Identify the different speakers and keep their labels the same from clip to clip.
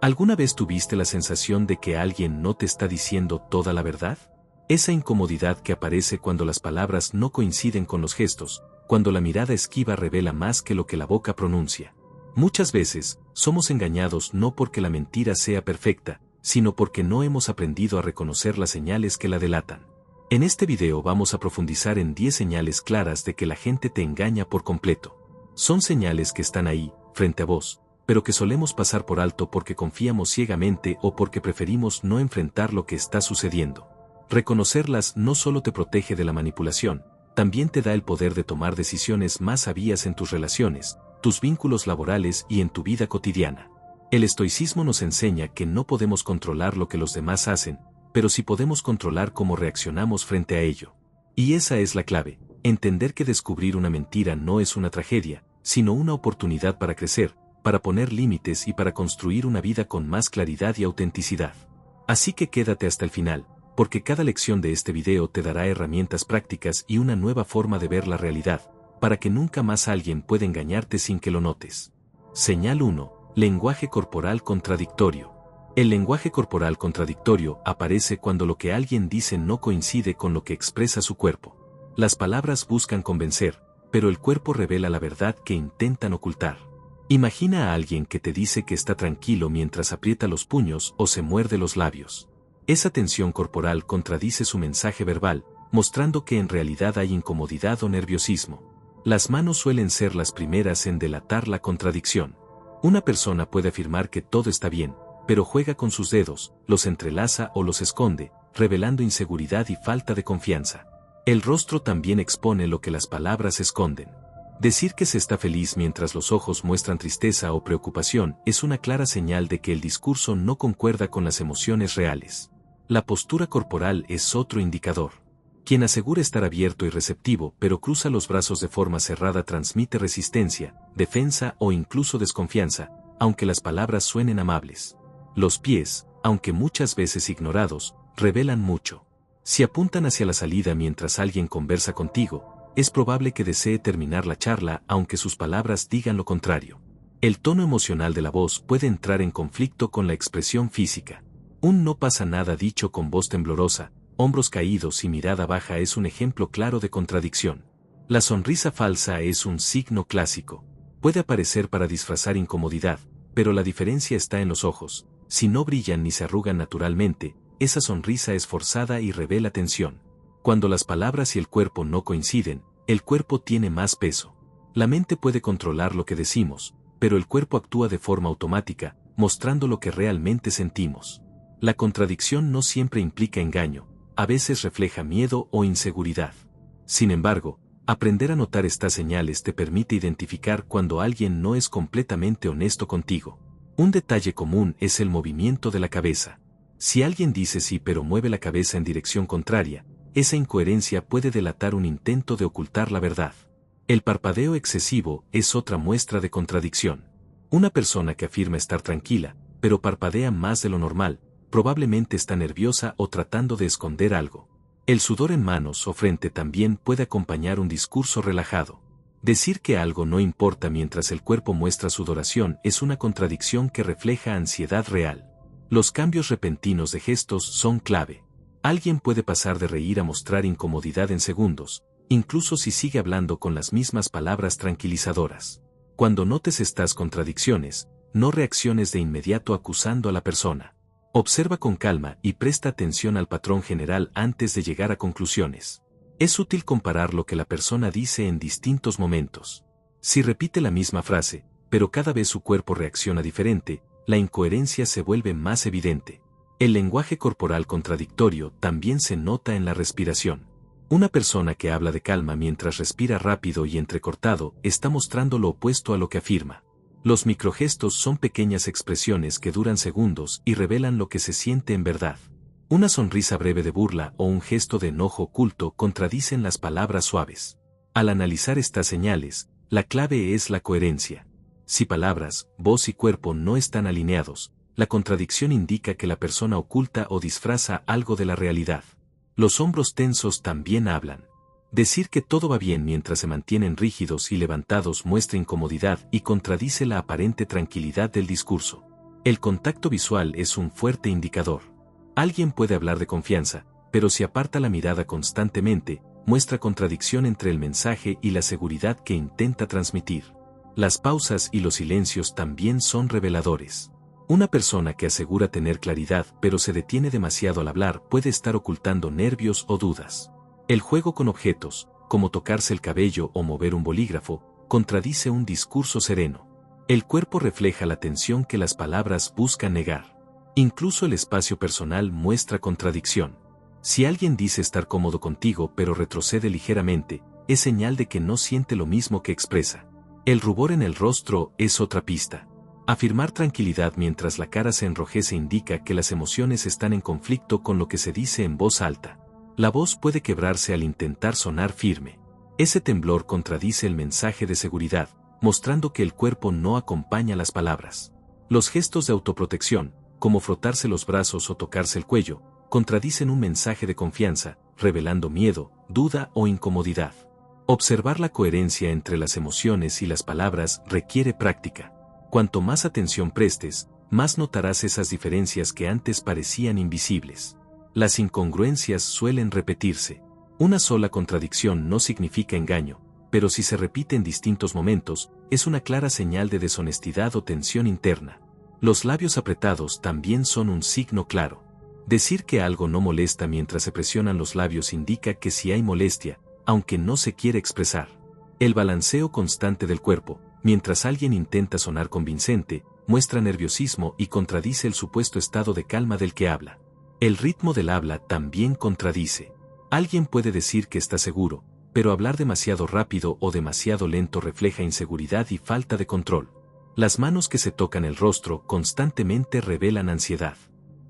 Speaker 1: ¿Alguna vez tuviste la sensación de que alguien no te está diciendo toda la verdad? Esa incomodidad que aparece cuando las palabras no coinciden con los gestos, cuando la mirada esquiva revela más que lo que la boca pronuncia. Muchas veces, somos engañados no porque la mentira sea perfecta, sino porque no hemos aprendido a reconocer las señales que la delatan. En este video vamos a profundizar en 10 señales claras de que la gente te engaña por completo. Son señales que están ahí, frente a vos, pero que solemos pasar por alto porque confiamos ciegamente o porque preferimos no enfrentar lo que está sucediendo. Reconocerlas no solo te protege de la manipulación, también te da el poder de tomar decisiones más sabias en tus relaciones, tus vínculos laborales y en tu vida cotidiana. El estoicismo nos enseña que no podemos controlar lo que los demás hacen, pero sí podemos controlar cómo reaccionamos frente a ello. Y esa es la clave, entender que descubrir una mentira no es una tragedia, sino una oportunidad para crecer, para poner límites y para construir una vida con más claridad y autenticidad. Así que quédate hasta el final, porque cada lección de este video te dará herramientas prácticas y una nueva forma de ver la realidad, para que nunca más alguien pueda engañarte sin que lo notes. Señal 1. Lenguaje corporal contradictorio. El lenguaje corporal contradictorio aparece cuando lo que alguien dice no coincide con lo que expresa su cuerpo. Las palabras buscan convencer, pero el cuerpo revela la verdad que intentan ocultar. Imagina a alguien que te dice que está tranquilo mientras aprieta los puños o se muerde los labios. Esa tensión corporal contradice su mensaje verbal, mostrando que en realidad hay incomodidad o nerviosismo. Las manos suelen ser las primeras en delatar la contradicción. Una persona puede afirmar que todo está bien, pero juega con sus dedos, los entrelaza o los esconde, revelando inseguridad y falta de confianza. El rostro también expone lo que las palabras esconden. Decir que se está feliz mientras los ojos muestran tristeza o preocupación es una clara señal de que el discurso no concuerda con las emociones reales. La postura corporal es otro indicador. Quien asegura estar abierto y receptivo pero cruza los brazos de forma cerrada transmite resistencia, defensa o incluso desconfianza, aunque las palabras suenen amables. Los pies, aunque muchas veces ignorados, revelan mucho. Si apuntan hacia la salida mientras alguien conversa contigo, es probable que desee terminar la charla aunque sus palabras digan lo contrario. El tono emocional de la voz puede entrar en conflicto con la expresión física. Un no pasa nada dicho con voz temblorosa, hombros caídos y mirada baja es un ejemplo claro de contradicción. La sonrisa falsa es un signo clásico. Puede aparecer para disfrazar incomodidad, pero la diferencia está en los ojos. Si no brillan ni se arrugan naturalmente, esa sonrisa es forzada y revela tensión. Cuando las palabras y el cuerpo no coinciden, el cuerpo tiene más peso. La mente puede controlar lo que decimos, pero el cuerpo actúa de forma automática, mostrando lo que realmente sentimos. La contradicción no siempre implica engaño, a veces refleja miedo o inseguridad. Sin embargo, aprender a notar estas señales te permite identificar cuando alguien no es completamente honesto contigo. Un detalle común es el movimiento de la cabeza. Si alguien dice sí pero mueve la cabeza en dirección contraria, esa incoherencia puede delatar un intento de ocultar la verdad. El parpadeo excesivo es otra muestra de contradicción. Una persona que afirma estar tranquila, pero parpadea más de lo normal, probablemente está nerviosa o tratando de esconder algo. El sudor en manos o frente también puede acompañar un discurso relajado. Decir que algo no importa mientras el cuerpo muestra sudoración es una contradicción que refleja ansiedad real. Los cambios repentinos de gestos son clave. Alguien puede pasar de reír a mostrar incomodidad en segundos, incluso si sigue hablando con las mismas palabras tranquilizadoras. Cuando notes estas contradicciones, no reacciones de inmediato acusando a la persona. Observa con calma y presta atención al patrón general antes de llegar a conclusiones. Es útil comparar lo que la persona dice en distintos momentos. Si repite la misma frase, pero cada vez su cuerpo reacciona diferente, la incoherencia se vuelve más evidente. El lenguaje corporal contradictorio también se nota en la respiración. Una persona que habla de calma mientras respira rápido y entrecortado está mostrando lo opuesto a lo que afirma. Los microgestos son pequeñas expresiones que duran segundos y revelan lo que se siente en verdad. Una sonrisa breve de burla o un gesto de enojo oculto contradicen las palabras suaves. Al analizar estas señales, la clave es la coherencia. Si palabras, voz y cuerpo no están alineados, la contradicción indica que la persona oculta o disfraza algo de la realidad. Los hombros tensos también hablan. Decir que todo va bien mientras se mantienen rígidos y levantados muestra incomodidad y contradice la aparente tranquilidad del discurso. El contacto visual es un fuerte indicador. Alguien puede hablar de confianza, pero si aparta la mirada constantemente, muestra contradicción entre el mensaje y la seguridad que intenta transmitir. Las pausas y los silencios también son reveladores. Una persona que asegura tener claridad pero se detiene demasiado al hablar puede estar ocultando nervios o dudas. El juego con objetos, como tocarse el cabello o mover un bolígrafo, contradice un discurso sereno. El cuerpo refleja la tensión que las palabras buscan negar. Incluso el espacio personal muestra contradicción. Si alguien dice estar cómodo contigo pero retrocede ligeramente, es señal de que no siente lo mismo que expresa. El rubor en el rostro es otra pista. Afirmar tranquilidad mientras la cara se enrojece indica que las emociones están en conflicto con lo que se dice en voz alta. La voz puede quebrarse al intentar sonar firme. Ese temblor contradice el mensaje de seguridad, mostrando que el cuerpo no acompaña las palabras. Los gestos de autoprotección, como frotarse los brazos o tocarse el cuello, contradicen un mensaje de confianza, revelando miedo, duda o incomodidad. Observar la coherencia entre las emociones y las palabras requiere práctica. Cuanto más atención prestes, más notarás esas diferencias que antes parecían invisibles. Las incongruencias suelen repetirse. Una sola contradicción no significa engaño, pero si se repite en distintos momentos, es una clara señal de deshonestidad o tensión interna. Los labios apretados también son un signo claro. Decir que algo no molesta mientras se presionan los labios indica que sí hay molestia, aunque no se quiere expresar. El balanceo constante del cuerpo, mientras alguien intenta sonar convincente, muestra nerviosismo y contradice el supuesto estado de calma del que habla. El ritmo del habla también contradice. Alguien puede decir que está seguro, pero hablar demasiado rápido o demasiado lento refleja inseguridad y falta de control. Las manos que se tocan el rostro constantemente revelan ansiedad.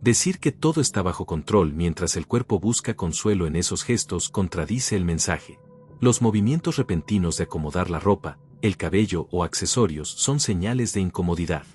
Speaker 1: Decir que todo está bajo control mientras el cuerpo busca consuelo en esos gestos contradice el mensaje. Los movimientos repentinos de acomodar la ropa, el cabello o accesorios son señales de incomodidad.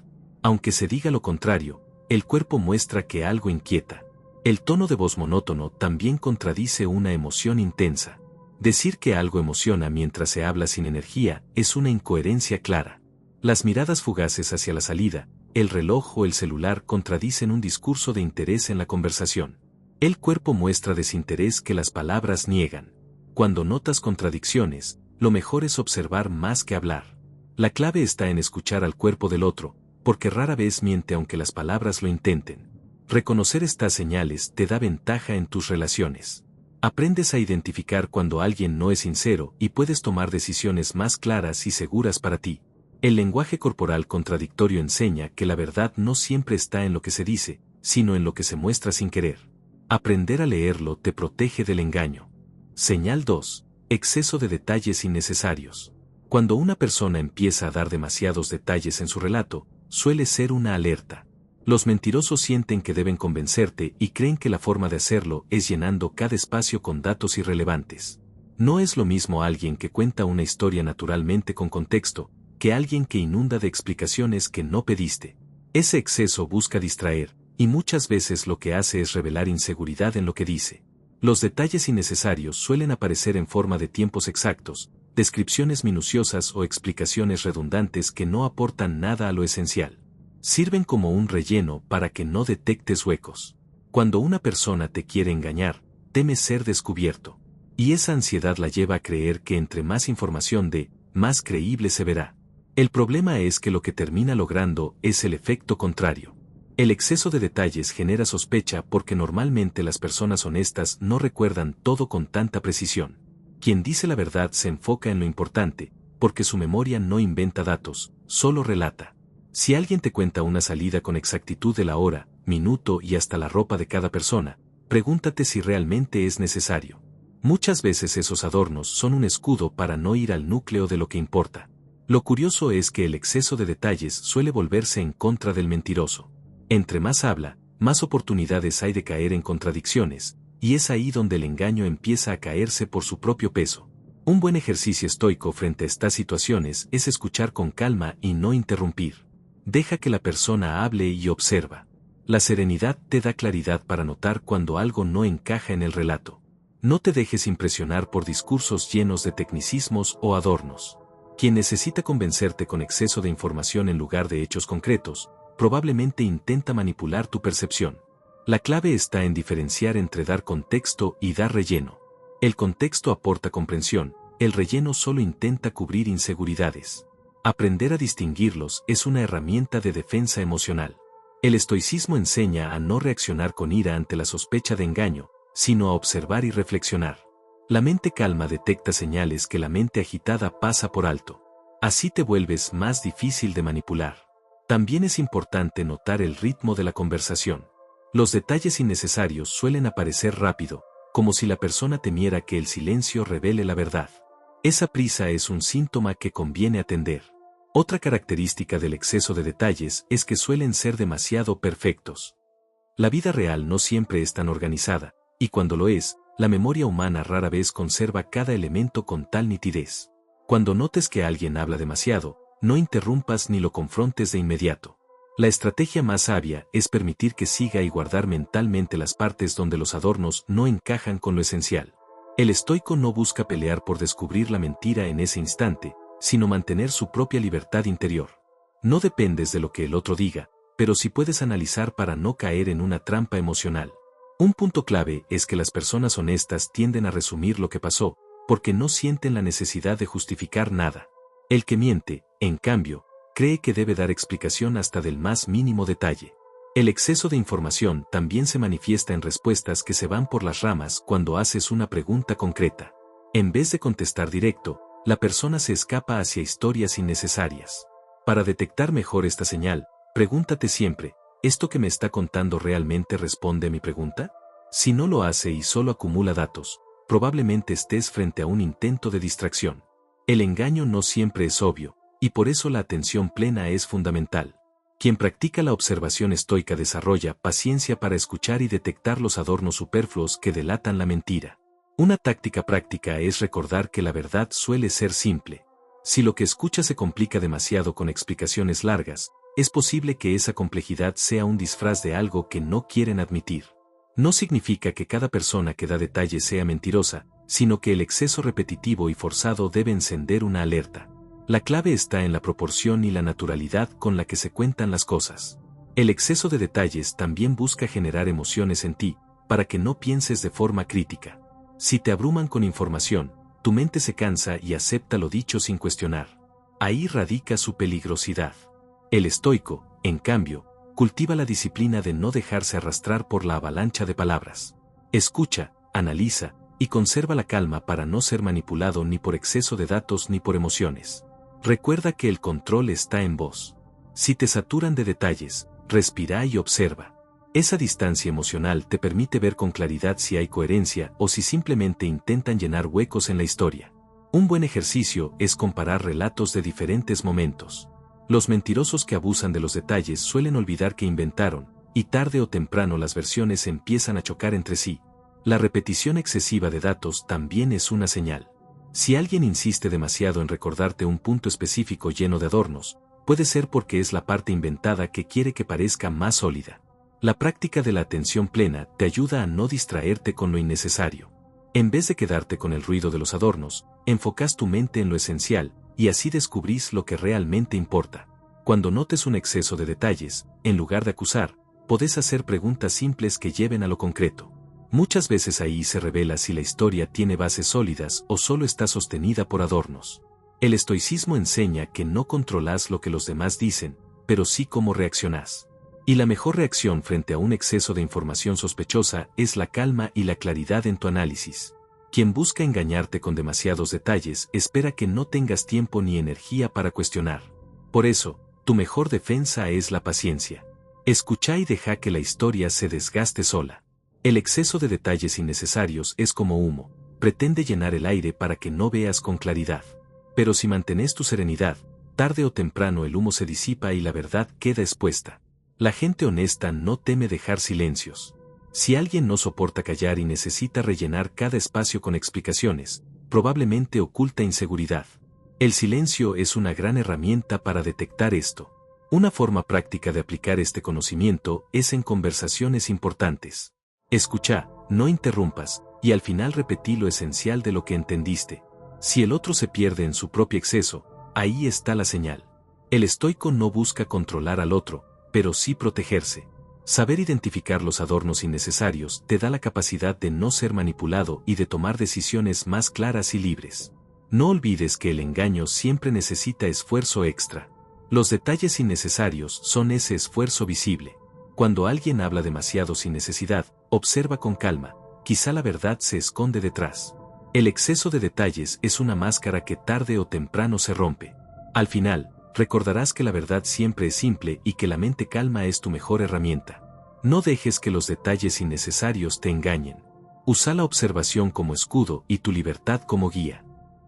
Speaker 1: Aunque se diga lo contrario, el cuerpo muestra que algo inquieta. El tono de voz monótono también contradice una emoción intensa. Decir que algo emociona mientras se habla sin energía es una incoherencia clara. Las miradas fugaces hacia la salida, el reloj o el celular contradicen un discurso de interés en la conversación. El cuerpo muestra desinterés que las palabras niegan. Cuando notas contradicciones, lo mejor es observar más que hablar. La clave está en escuchar al cuerpo del otro, porque rara vez miente aunque las palabras lo intenten. Reconocer estas señales te da ventaja en tus relaciones. Aprendes a identificar cuando alguien no es sincero y puedes tomar decisiones más claras y seguras para ti. El lenguaje corporal contradictorio enseña que la verdad no siempre está en lo que se dice, sino en lo que se muestra sin querer. Aprender a leerlo te protege del engaño. Señal 2. Exceso de detalles innecesarios. Cuando una persona empieza a dar demasiados detalles en su relato, suele ser una alerta. Los mentirosos sienten que deben convencerte y creen que la forma de hacerlo es llenando cada espacio con datos irrelevantes. No es lo mismo alguien que cuenta una historia naturalmente con contexto, que alguien que inunda de explicaciones que no pediste. Ese exceso busca distraer, y muchas veces lo que hace es revelar inseguridad en lo que dice. Los detalles innecesarios suelen aparecer en forma de tiempos exactos, descripciones minuciosas o explicaciones redundantes que no aportan nada a lo esencial. Sirven como un relleno para que no detectes huecos. Cuando una persona te quiere engañar, teme ser descubierto. Y esa ansiedad la lleva a creer que entre más información dé, más creíble se verá. El problema es que lo que termina logrando es el efecto contrario. El exceso de detalles genera sospecha porque normalmente las personas honestas no recuerdan todo con tanta precisión. Quien dice la verdad se enfoca en lo importante, porque su memoria no inventa datos, solo relata. Si alguien te cuenta una salida con exactitud de la hora, minuto y hasta la ropa de cada persona, pregúntate si realmente es necesario. Muchas veces esos adornos son un escudo para no ir al núcleo de lo que importa. Lo curioso es que el exceso de detalles suele volverse en contra del mentiroso. Entre más habla, más oportunidades hay de caer en contradicciones, y es ahí donde el engaño empieza a caerse por su propio peso. Un buen ejercicio estoico frente a estas situaciones es escuchar con calma y no interrumpir. Deja que la persona hable y observa. La serenidad te da claridad para notar cuando algo no encaja en el relato. No te dejes impresionar por discursos llenos de tecnicismos o adornos. Quien necesita convencerte con exceso de información en lugar de hechos concretos, probablemente intenta manipular tu percepción. La clave está en diferenciar entre dar contexto y dar relleno. El contexto aporta comprensión, el relleno solo intenta cubrir inseguridades. Aprender a distinguirlos es una herramienta de defensa emocional. El estoicismo enseña a no reaccionar con ira ante la sospecha de engaño, sino a observar y reflexionar. La mente calma detecta señales que la mente agitada pasa por alto. Así te vuelves más difícil de manipular. También es importante notar el ritmo de la conversación. Los detalles innecesarios suelen aparecer rápido, como si la persona temiera que el silencio revele la verdad. Esa prisa es un síntoma que conviene atender. Otra característica del exceso de detalles es que suelen ser demasiado perfectos. La vida real no siempre es tan organizada, y cuando lo es, la memoria humana rara vez conserva cada elemento con tal nitidez. Cuando notes que alguien habla demasiado, no interrumpas ni lo confrontes de inmediato. La estrategia más sabia es permitir que siga y guardar mentalmente las partes donde los adornos no encajan con lo esencial. El estoico no busca pelear por descubrir la mentira en ese instante, sino mantener su propia libertad interior. No dependes de lo que el otro diga, pero sí puedes analizar para no caer en una trampa emocional. Un punto clave es que las personas honestas tienden a resumir lo que pasó, porque no sienten la necesidad de justificar nada. El que miente, en cambio, cree que debe dar explicación hasta del más mínimo detalle. El exceso de información también se manifiesta en respuestas que se van por las ramas cuando haces una pregunta concreta. En vez de contestar directo, la persona se escapa hacia historias innecesarias. Para detectar mejor esta señal, pregúntate siempre, ¿esto que me está contando realmente responde a mi pregunta? Si no lo hace y solo acumula datos, probablemente estés frente a un intento de distracción. El engaño no siempre es obvio, y por eso la atención plena es fundamental. Quien practica la observación estoica desarrolla paciencia para escuchar y detectar los adornos superfluos que delatan la mentira. Una táctica práctica es recordar que la verdad suele ser simple. Si lo que escuchas se complica demasiado con explicaciones largas, es posible que esa complejidad sea un disfraz de algo que no quieren admitir. No significa que cada persona que da detalles sea mentirosa, sino que el exceso repetitivo y forzado debe encender una alerta. La clave está en la proporción y la naturalidad con la que se cuentan las cosas. El exceso de detalles también busca generar emociones en ti, para que no pienses de forma crítica. Si te abruman con información, tu mente se cansa y acepta lo dicho sin cuestionar. Ahí radica su peligrosidad. El estoico, en cambio, cultiva la disciplina de no dejarse arrastrar por la avalancha de palabras. Escucha, analiza, y conserva la calma para no ser manipulado ni por exceso de datos ni por emociones. Recuerda que el control está en vos. Si te saturan de detalles, respira y observa. Esa distancia emocional te permite ver con claridad si hay coherencia o si simplemente intentan llenar huecos en la historia. Un buen ejercicio es comparar relatos de diferentes momentos. Los mentirosos que abusan de los detalles suelen olvidar que inventaron, y tarde o temprano las versiones empiezan a chocar entre sí. La repetición excesiva de datos también es una señal. Si alguien insiste demasiado en recordarte un punto específico lleno de adornos, puede ser porque es la parte inventada que quiere que parezca más sólida. La práctica de la atención plena te ayuda a no distraerte con lo innecesario. En vez de quedarte con el ruido de los adornos, enfocas tu mente en lo esencial, y así descubrís lo que realmente importa. Cuando notes un exceso de detalles, en lugar de acusar, podés hacer preguntas simples que lleven a lo concreto. Muchas veces ahí se revela si la historia tiene bases sólidas o solo está sostenida por adornos. El estoicismo enseña que no controlas lo que los demás dicen, pero sí cómo reaccionás. Y la mejor reacción frente a un exceso de información sospechosa es la calma y la claridad en tu análisis. Quien busca engañarte con demasiados detalles espera que no tengas tiempo ni energía para cuestionar. Por eso, tu mejor defensa es la paciencia. Escucha y deja que la historia se desgaste sola. El exceso de detalles innecesarios es como humo, pretende llenar el aire para que no veas con claridad. Pero si mantienes tu serenidad, tarde o temprano el humo se disipa y la verdad queda expuesta. La gente honesta no teme dejar silencios. Si alguien no soporta callar y necesita rellenar cada espacio con explicaciones, probablemente oculta inseguridad. El silencio es una gran herramienta para detectar esto. Una forma práctica de aplicar este conocimiento es en conversaciones importantes. Escucha, no interrumpas, y al final repetí lo esencial de lo que entendiste. Si el otro se pierde en su propio exceso, ahí está la señal. El estoico no busca controlar al otro, pero sí protegerse. Saber identificar los adornos innecesarios te da la capacidad de no ser manipulado y de tomar decisiones más claras y libres. No olvides que el engaño siempre necesita esfuerzo extra. Los detalles innecesarios son ese esfuerzo visible. Cuando alguien habla demasiado sin necesidad, observa con calma, quizá la verdad se esconde detrás. El exceso de detalles es una máscara que tarde o temprano se rompe. Al final, recordarás que la verdad siempre es simple y que la mente calma es tu mejor herramienta. No dejes que los detalles innecesarios te engañen. Usa la observación como escudo y tu libertad como guía.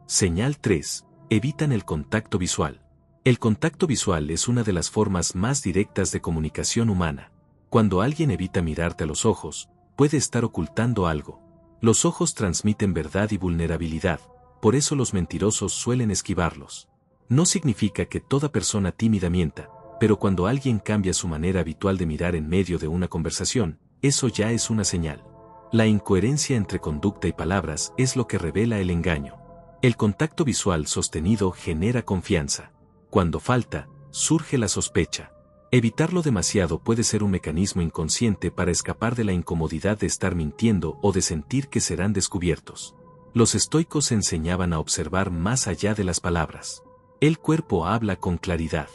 Speaker 1: Señal 3. Evitan el contacto visual. El contacto visual es una de las formas más directas de comunicación humana. Cuando alguien evita mirarte a los ojos, puede estar ocultando algo. Los ojos transmiten verdad y vulnerabilidad, por eso los mentirosos suelen esquivarlos. No significa que toda persona tímida mienta, pero cuando alguien cambia su manera habitual de mirar en medio de una conversación, eso ya es una señal. La incoherencia entre conducta y palabras es lo que revela el engaño. El contacto visual sostenido genera confianza. Cuando falta, surge la sospecha. Evitarlo demasiado puede ser un mecanismo inconsciente para escapar de la incomodidad de estar mintiendo o de sentir que serán descubiertos. Los estoicos enseñaban a observar más allá de las palabras. El cuerpo habla con claridad.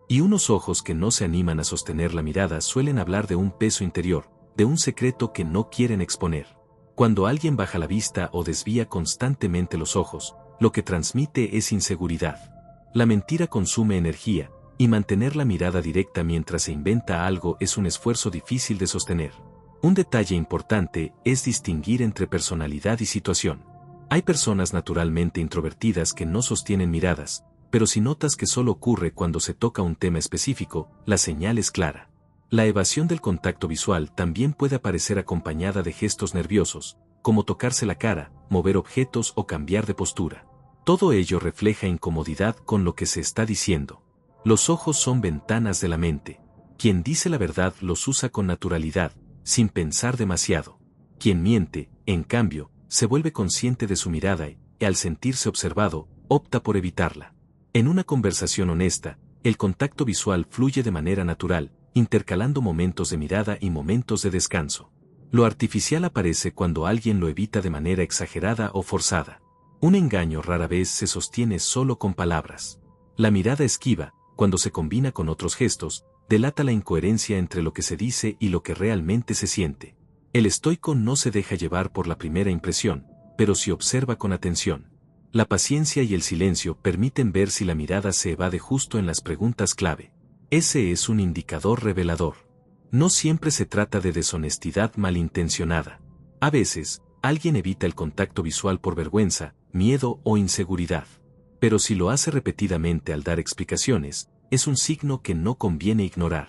Speaker 1: Y unos ojos que no se animan a sostener la mirada suelen hablar de un peso interior, de un secreto que no quieren exponer. Cuando alguien baja la vista o desvía constantemente los ojos, lo que transmite es inseguridad. La mentira consume energía, y mantener la mirada directa mientras se inventa algo es un esfuerzo difícil de sostener. Un detalle importante es distinguir entre personalidad y situación. Hay personas naturalmente introvertidas que no sostienen miradas, pero si notas que solo ocurre cuando se toca un tema específico, la señal es clara. La evasión del contacto visual también puede aparecer acompañada de gestos nerviosos, como tocarse la cara, mover objetos o cambiar de postura. Todo ello refleja incomodidad con lo que se está diciendo. Los ojos son ventanas de la mente. Quien dice la verdad los usa con naturalidad, sin pensar demasiado. Quien miente, en cambio, se vuelve consciente de su mirada y, al sentirse observado, opta por evitarla. En una conversación honesta, el contacto visual fluye de manera natural, intercalando momentos de mirada y momentos de descanso. Lo artificial aparece cuando alguien lo evita de manera exagerada o forzada. Un engaño rara vez se sostiene solo con palabras. La mirada esquiva, cuando se combina con otros gestos, delata la incoherencia entre lo que se dice y lo que realmente se siente. El estoico no se deja llevar por la primera impresión, pero sí observa con atención. La paciencia y el silencio permiten ver si la mirada se evade justo en las preguntas clave. Ese es un indicador revelador. No siempre se trata de deshonestidad malintencionada. A veces, alguien evita el contacto visual por vergüenza, miedo o inseguridad. Pero si lo hace repetidamente al dar explicaciones, es un signo que no conviene ignorar.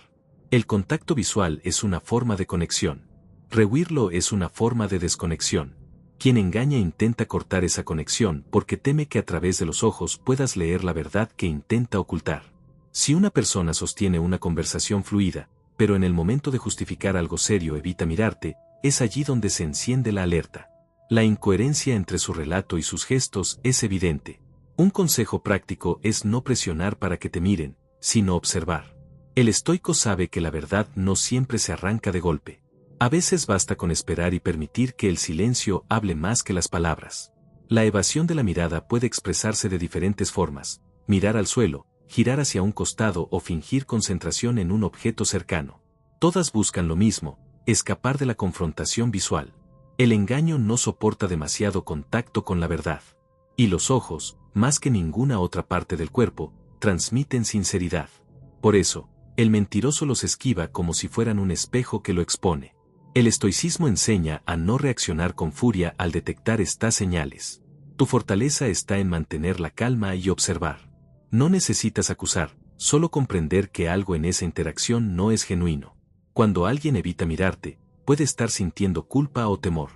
Speaker 1: El contacto visual es una forma de conexión. Rehuirlo es una forma de desconexión. Quien engaña intenta cortar esa conexión porque teme que a través de los ojos puedas leer la verdad que intenta ocultar. Si una persona sostiene una conversación fluida, pero en el momento de justificar algo serio evita mirarte, es allí donde se enciende la alerta. La incoherencia entre su relato y sus gestos es evidente. Un consejo práctico es no presionar para que te miren, sino observar. El estoico sabe que la verdad no siempre se arranca de golpe. A veces basta con esperar y permitir que el silencio hable más que las palabras. La evasión de la mirada puede expresarse de diferentes formas: mirar al suelo, girar hacia un costado o fingir concentración en un objeto cercano. Todas buscan lo mismo: escapar de la confrontación visual. El engaño no soporta demasiado contacto con la verdad. Y los ojos, más que ninguna otra parte del cuerpo, transmiten sinceridad. Por eso, el mentiroso los esquiva como si fueran un espejo que lo expone. El estoicismo enseña a no reaccionar con furia al detectar estas señales. Tu fortaleza está en mantener la calma y observar. No necesitas acusar, solo comprender que algo en esa interacción no es genuino. Cuando alguien evita mirarte, puede estar sintiendo culpa o temor.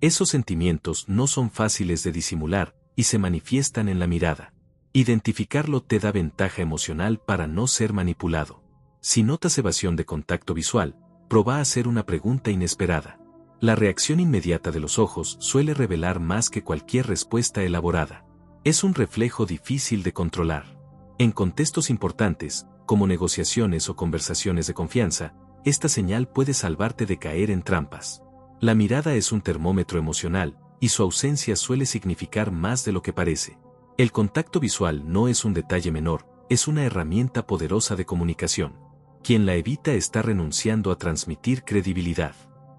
Speaker 1: Esos sentimientos no son fáciles de disimular y se manifiestan en la mirada. Identificarlo te da ventaja emocional para no ser manipulado. Si notas evasión de contacto visual, proba a hacer una pregunta inesperada. La reacción inmediata de los ojos suele revelar más que cualquier respuesta elaborada. Es un reflejo difícil de controlar. En contextos importantes, como negociaciones o conversaciones de confianza, esta señal puede salvarte de caer en trampas. La mirada es un termómetro emocional, y su ausencia suele significar más de lo que parece. El contacto visual no es un detalle menor, es una herramienta poderosa de comunicación. Quien la evita está renunciando a transmitir credibilidad.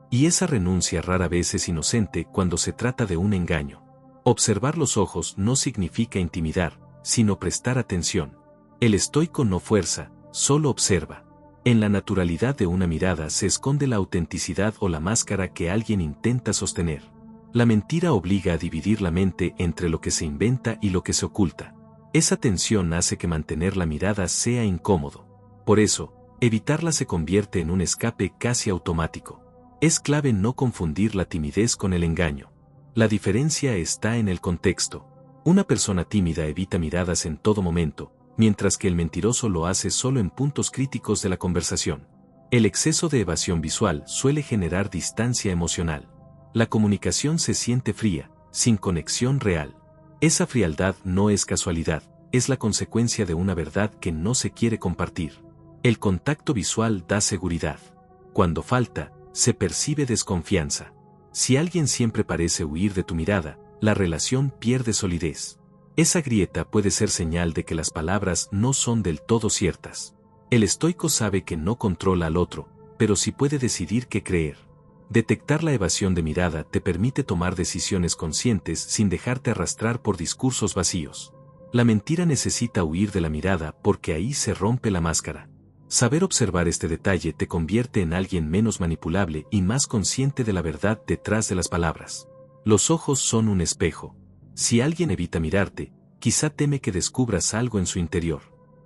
Speaker 1: Y esa renuncia rara vez es inocente cuando se trata de un engaño. Observar los ojos no significa intimidar, sino prestar atención. El estoico no fuerza, solo observa. En la naturalidad de una mirada se esconde la autenticidad o la máscara que alguien intenta sostener. La mentira obliga a dividir la mente entre lo que se inventa y lo que se oculta. Esa tensión hace que mantener la mirada sea incómodo. Por eso, evitarla se convierte en un escape casi automático. Es clave no confundir la timidez con el engaño. La diferencia está en el contexto. Una persona tímida evita miradas en todo momento, mientras que el mentiroso lo hace solo en puntos críticos de la conversación. El exceso de evasión visual suele generar distancia emocional. La comunicación se siente fría, sin conexión real. Esa frialdad no es casualidad, es la consecuencia de una verdad que no se quiere compartir. El contacto visual da seguridad. Cuando falta, se percibe desconfianza. Si alguien siempre parece huir de tu mirada, la relación pierde solidez. Esa grieta puede ser señal de que las palabras no son del todo ciertas. El estoico sabe que no controla al otro, pero sí puede decidir qué creer. Detectar la evasión de mirada te permite tomar decisiones conscientes sin dejarte arrastrar por discursos vacíos. La mentira necesita huir de la mirada porque ahí se rompe la máscara. Saber observar este detalle te convierte en alguien menos manipulable y más consciente de la verdad detrás de las palabras. Los ojos son un espejo. Si alguien evita mirarte, quizá teme que descubras algo en su interior.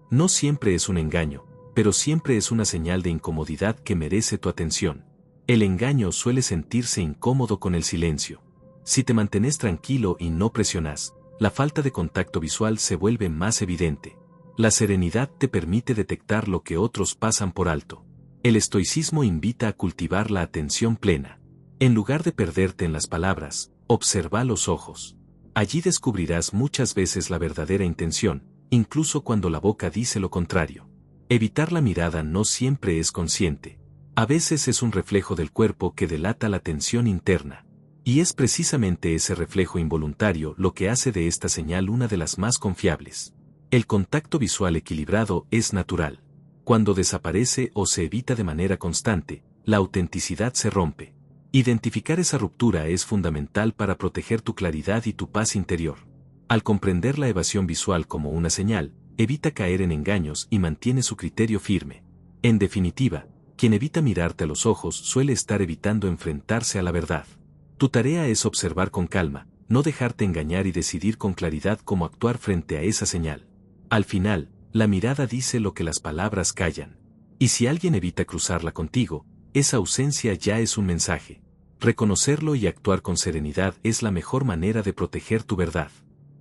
Speaker 1: No siempre es un engaño, pero siempre es una señal de incomodidad que merece tu atención. El engaño suele sentirse incómodo con el silencio. Si te mantienes tranquilo y no presionas, la falta de contacto visual se vuelve más evidente. La serenidad te permite detectar lo que otros pasan por alto. El estoicismo invita a cultivar la atención plena. En lugar de perderte en las palabras, observa los ojos. Allí descubrirás muchas veces la verdadera intención, incluso cuando la boca dice lo contrario. Evitar la mirada no siempre es consciente. A veces es un reflejo del cuerpo que delata la tensión interna. Y es precisamente ese reflejo involuntario lo que hace de esta señal una de las más confiables. El contacto visual equilibrado es natural. Cuando desaparece o se evita de manera constante, la autenticidad se rompe. Identificar esa ruptura es fundamental para proteger tu claridad y tu paz interior. Al comprender la evasión visual como una señal, evita caer en engaños y mantiene su criterio firme. En definitiva, quien evita mirarte a los ojos suele estar evitando enfrentarse a la verdad. Tu tarea es observar con calma, no dejarte engañar y decidir con claridad cómo actuar frente a esa señal. Al final, la mirada dice lo que las palabras callan. Y si alguien evita cruzarla contigo, esa ausencia ya es un mensaje. Reconocerlo y actuar con serenidad es la mejor manera de proteger tu verdad.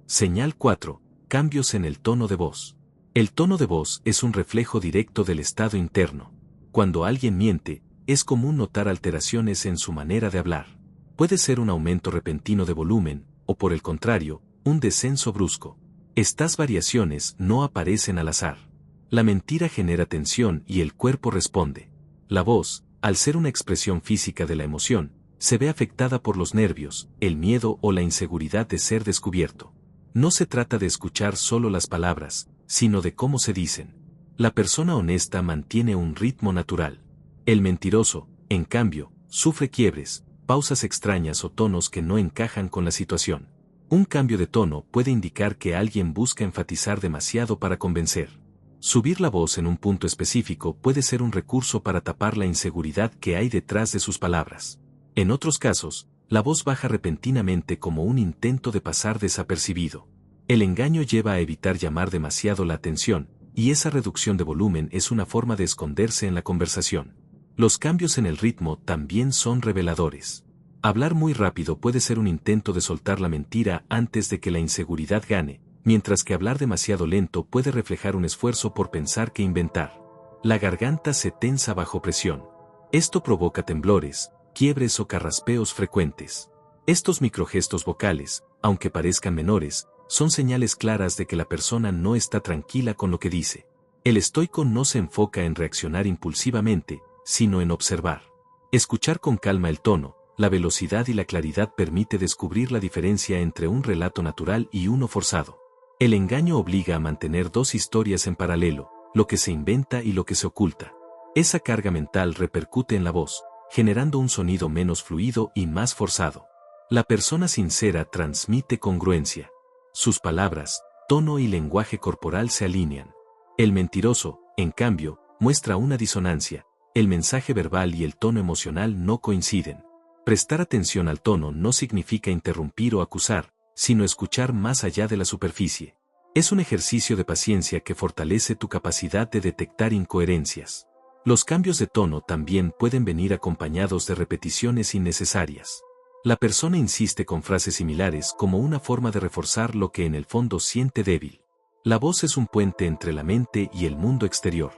Speaker 1: Señal 4. Cambios en el tono de voz. El tono de voz es un reflejo directo del estado interno. Cuando alguien miente, es común notar alteraciones en su manera de hablar. Puede ser un aumento repentino de volumen, o por el contrario, un descenso brusco. Estas variaciones no aparecen al azar. La mentira genera tensión y el cuerpo responde. La voz, al ser una expresión física de la emoción, se ve afectada por los nervios, el miedo o la inseguridad de ser descubierto. No se trata de escuchar solo las palabras, sino de cómo se dicen. La persona honesta mantiene un ritmo natural. El mentiroso, en cambio, sufre quiebres, pausas extrañas o tonos que no encajan con la situación. Un cambio de tono puede indicar que alguien busca enfatizar demasiado para convencer. Subir la voz en un punto específico puede ser un recurso para tapar la inseguridad que hay detrás de sus palabras. En otros casos, la voz baja repentinamente como un intento de pasar desapercibido. El engaño lleva a evitar llamar demasiado la atención, y esa reducción de volumen es una forma de esconderse en la conversación. Los cambios en el ritmo también son reveladores. Hablar muy rápido puede ser un intento de soltar la mentira antes de que la inseguridad gane, mientras que hablar demasiado lento puede reflejar un esfuerzo por pensar que inventar. La garganta se tensa bajo presión. Esto provoca temblores, quiebres o carraspeos frecuentes. Estos microgestos vocales, aunque parezcan menores, son señales claras de que la persona no está tranquila con lo que dice. El estoico no se enfoca en reaccionar impulsivamente, sino en observar. Escuchar con calma el tono, la velocidad y la claridad permite descubrir la diferencia entre un relato natural y uno forzado. El engaño obliga a mantener dos historias en paralelo, lo que se inventa y lo que se oculta. Esa carga mental repercute en la voz, generando un sonido menos fluido y más forzado. La persona sincera transmite congruencia. Sus palabras, tono y lenguaje corporal se alinean. El mentiroso, en cambio, muestra una disonancia. El mensaje verbal y el tono emocional no coinciden. Prestar atención al tono no significa interrumpir o acusar, sino escuchar más allá de la superficie. Es un ejercicio de paciencia que fortalece tu capacidad de detectar incoherencias. Los cambios de tono también pueden venir acompañados de repeticiones innecesarias. La persona insiste con frases similares como una forma de reforzar lo que en el fondo siente débil. La voz es un puente entre la mente y el mundo exterior.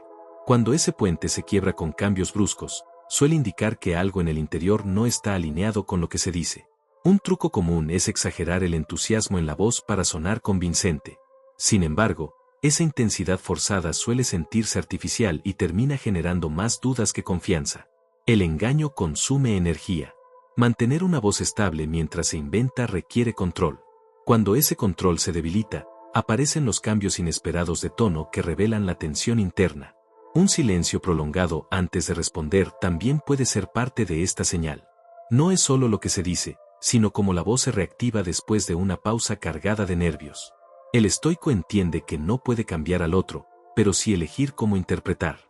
Speaker 1: Cuando ese puente se quiebra con cambios bruscos, suele indicar que algo en el interior no está alineado con lo que se dice. Un truco común es exagerar el entusiasmo en la voz para sonar convincente. Sin embargo, esa intensidad forzada suele sentirse artificial y termina generando más dudas que confianza. El engaño consume energía. Mantener una voz estable mientras se inventa requiere control. Cuando ese control se debilita, aparecen los cambios inesperados de tono que revelan la tensión interna. Un silencio prolongado antes de responder también puede ser parte de esta señal. No es solo lo que se dice, sino cómo la voz se reactiva después de una pausa cargada de nervios. El estoico entiende que no puede cambiar al otro, pero sí elegir cómo interpretar.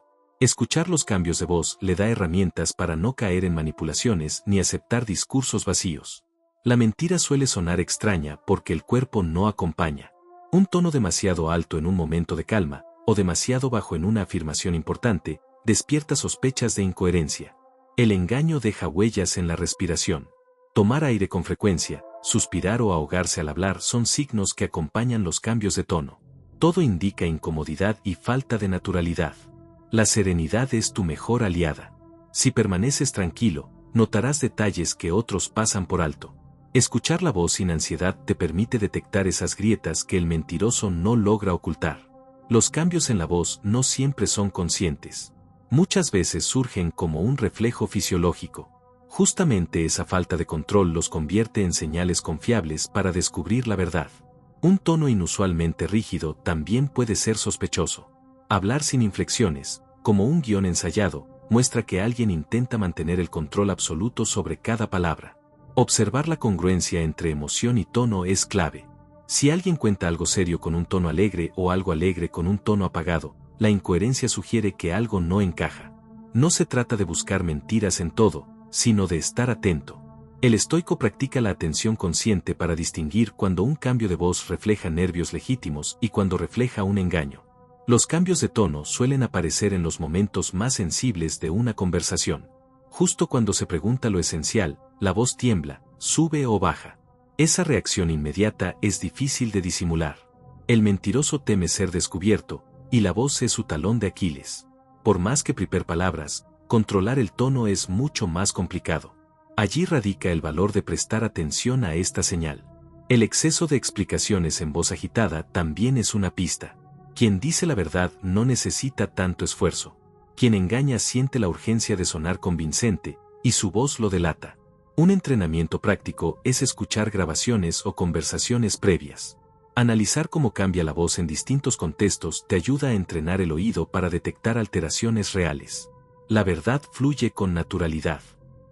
Speaker 1: Escuchar los cambios de voz le da herramientas para no caer en manipulaciones ni aceptar discursos vacíos. La mentira suele sonar extraña porque el cuerpo no acompaña. Un tono demasiado alto en un momento de calma, o demasiado bajo en una afirmación importante, despierta sospechas de incoherencia. El engaño deja huellas en la respiración. Tomar aire con frecuencia, suspirar o ahogarse al hablar son signos que acompañan los cambios de tono. Todo indica incomodidad y falta de naturalidad. La serenidad es tu mejor aliada. Si permaneces tranquilo, notarás detalles que otros pasan por alto. Escuchar la voz sin ansiedad te permite detectar esas grietas que el mentiroso no logra ocultar. Los cambios en la voz no siempre son conscientes. Muchas veces surgen como un reflejo fisiológico. Justamente esa falta de control los convierte en señales confiables para descubrir la verdad. Un tono inusualmente rígido también puede ser sospechoso. Hablar sin inflexiones, como un guión ensayado, muestra que alguien intenta mantener el control absoluto sobre cada palabra. Observar la congruencia entre emoción y tono es clave. Si alguien cuenta algo serio con un tono alegre o algo alegre con un tono apagado, la incoherencia sugiere que algo no encaja. No se trata de buscar mentiras en todo, sino de estar atento. El estoico practica la atención consciente para distinguir cuando un cambio de voz refleja nervios legítimos y cuando refleja un engaño. Los cambios de tono suelen aparecer en los momentos más sensibles de una conversación. Justo cuando se pregunta lo esencial, la voz tiembla, sube o baja. Esa reacción inmediata es difícil de disimular. El mentiroso teme ser descubierto, y la voz es su talón de Aquiles. Por más que prepare palabras, controlar el tono es mucho más complicado. Allí radica el valor de prestar atención a esta señal. El exceso de explicaciones en voz agitada también es una pista. Quien dice la verdad no necesita tanto esfuerzo. Quien engaña siente la urgencia de sonar convincente, y su voz lo delata. Un entrenamiento práctico es escuchar grabaciones o conversaciones previas. Analizar cómo cambia la voz en distintos contextos te ayuda a entrenar el oído para detectar alteraciones reales. La verdad fluye con naturalidad.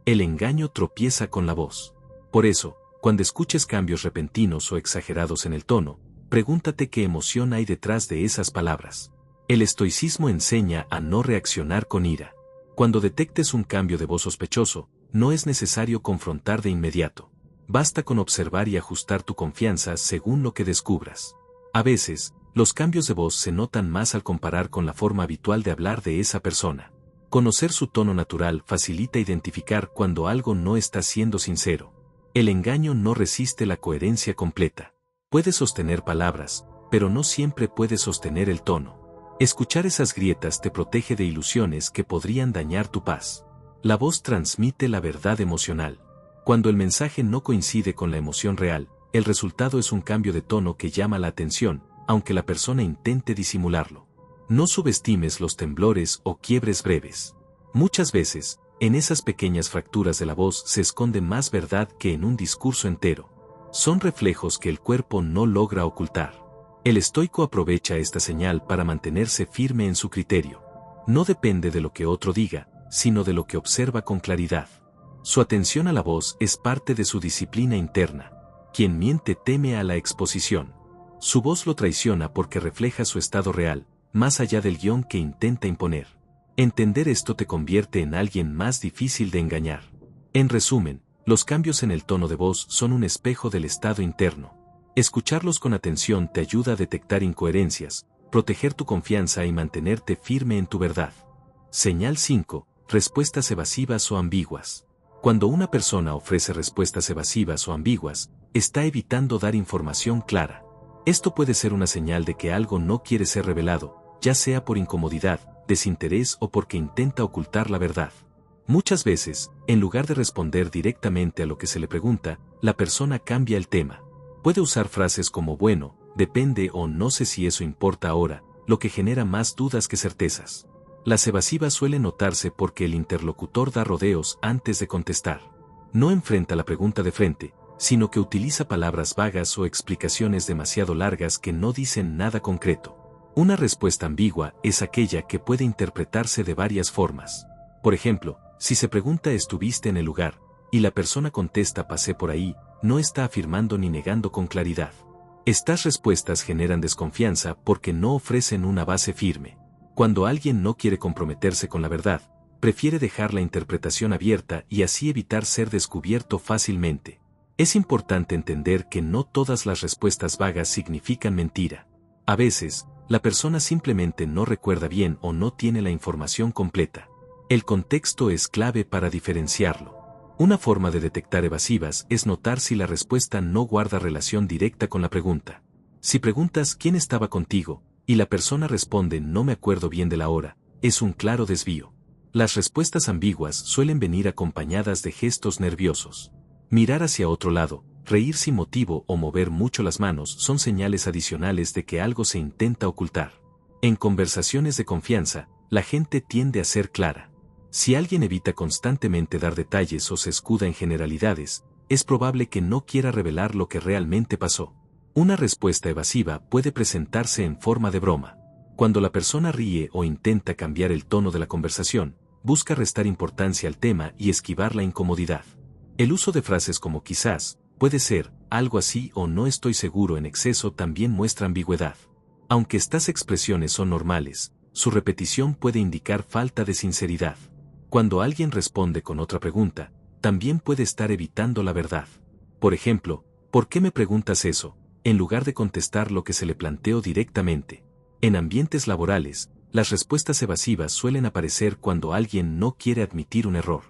Speaker 1: El engaño tropieza con la voz. Por eso, cuando escuches cambios repentinos o exagerados en el tono, pregúntate qué emoción hay detrás de esas palabras. El estoicismo enseña a no reaccionar con ira. Cuando detectes un cambio de voz sospechoso, no es necesario confrontar de inmediato. Basta con observar y ajustar tu confianza según lo que descubras. A veces, los cambios de voz se notan más al comparar con la forma habitual de hablar de esa persona. Conocer su tono natural facilita identificar cuando algo no está siendo sincero. El engaño no resiste la coherencia completa. Puede sostener palabras, pero no siempre puede sostener el tono. Escuchar esas grietas te protege de ilusiones que podrían dañar tu paz. La voz transmite la verdad emocional. Cuando el mensaje no coincide con la emoción real, el resultado es un cambio de tono que llama la atención, aunque la persona intente disimularlo. No subestimes los temblores o quiebres breves. Muchas veces, en esas pequeñas fracturas de la voz se esconde más verdad que en un discurso entero. Son reflejos que el cuerpo no logra ocultar. El estoico aprovecha esta señal para mantenerse firme en su criterio. No depende de lo que otro diga, sino de lo que observa con claridad. Su atención a la voz es parte de su disciplina interna. Quien miente teme a la exposición. Su voz lo traiciona porque refleja su estado real, más allá del guión que intenta imponer. Entender esto te convierte en alguien más difícil de engañar. En resumen, los cambios en el tono de voz son un espejo del estado interno. Escucharlos con atención te ayuda a detectar incoherencias, proteger tu confianza y mantenerte firme en tu verdad. Señal 5. Respuestas evasivas o ambiguas. Cuando una persona ofrece respuestas evasivas o ambiguas, está evitando dar información clara. Esto puede ser una señal de que algo no quiere ser revelado, ya sea por incomodidad, desinterés o porque intenta ocultar la verdad. Muchas veces, en lugar de responder directamente a lo que se le pregunta, la persona cambia el tema. Puede usar frases como bueno, depende o no sé si eso importa ahora, lo que genera más dudas que certezas. Las evasivas suelen notarse porque el interlocutor da rodeos antes de contestar. No enfrenta la pregunta de frente, sino que utiliza palabras vagas o explicaciones demasiado largas que no dicen nada concreto. Una respuesta ambigua es aquella que puede interpretarse de varias formas. Por ejemplo, si se pregunta ¿estuviste en el lugar? Y la persona contesta pasé por ahí, no está afirmando ni negando con claridad. Estas respuestas generan desconfianza porque no ofrecen una base firme. Cuando alguien no quiere comprometerse con la verdad, prefiere dejar la interpretación abierta y así evitar ser descubierto fácilmente. Es importante entender que no todas las respuestas vagas significan mentira. A veces, la persona simplemente no recuerda bien o no tiene la información completa. El contexto es clave para diferenciarlo. Una forma de detectar evasivas es notar si la respuesta no guarda relación directa con la pregunta. Si preguntas ¿quién estaba contigo? Y la persona responde no me acuerdo bien de la hora, es un claro desvío. Las respuestas ambiguas suelen venir acompañadas de gestos nerviosos. Mirar hacia otro lado, reír sin motivo o mover mucho las manos son señales adicionales de que algo se intenta ocultar. En conversaciones de confianza, la gente tiende a ser clara. Si alguien evita constantemente dar detalles o se escuda en generalidades, es probable que no quiera revelar lo que realmente pasó. Una respuesta evasiva puede presentarse en forma de broma. Cuando la persona ríe o intenta cambiar el tono de la conversación, busca restar importancia al tema y esquivar la incomodidad. El uso de frases como quizás, puede ser, algo así o no estoy seguro en exceso también muestra ambigüedad. Aunque estas expresiones son normales, su repetición puede indicar falta de sinceridad. Cuando alguien responde con otra pregunta, también puede estar evitando la verdad. Por ejemplo, ¿por qué me preguntas eso?, en lugar de contestar lo que se le planteó directamente. En ambientes laborales, las respuestas evasivas suelen aparecer cuando alguien no quiere admitir un error.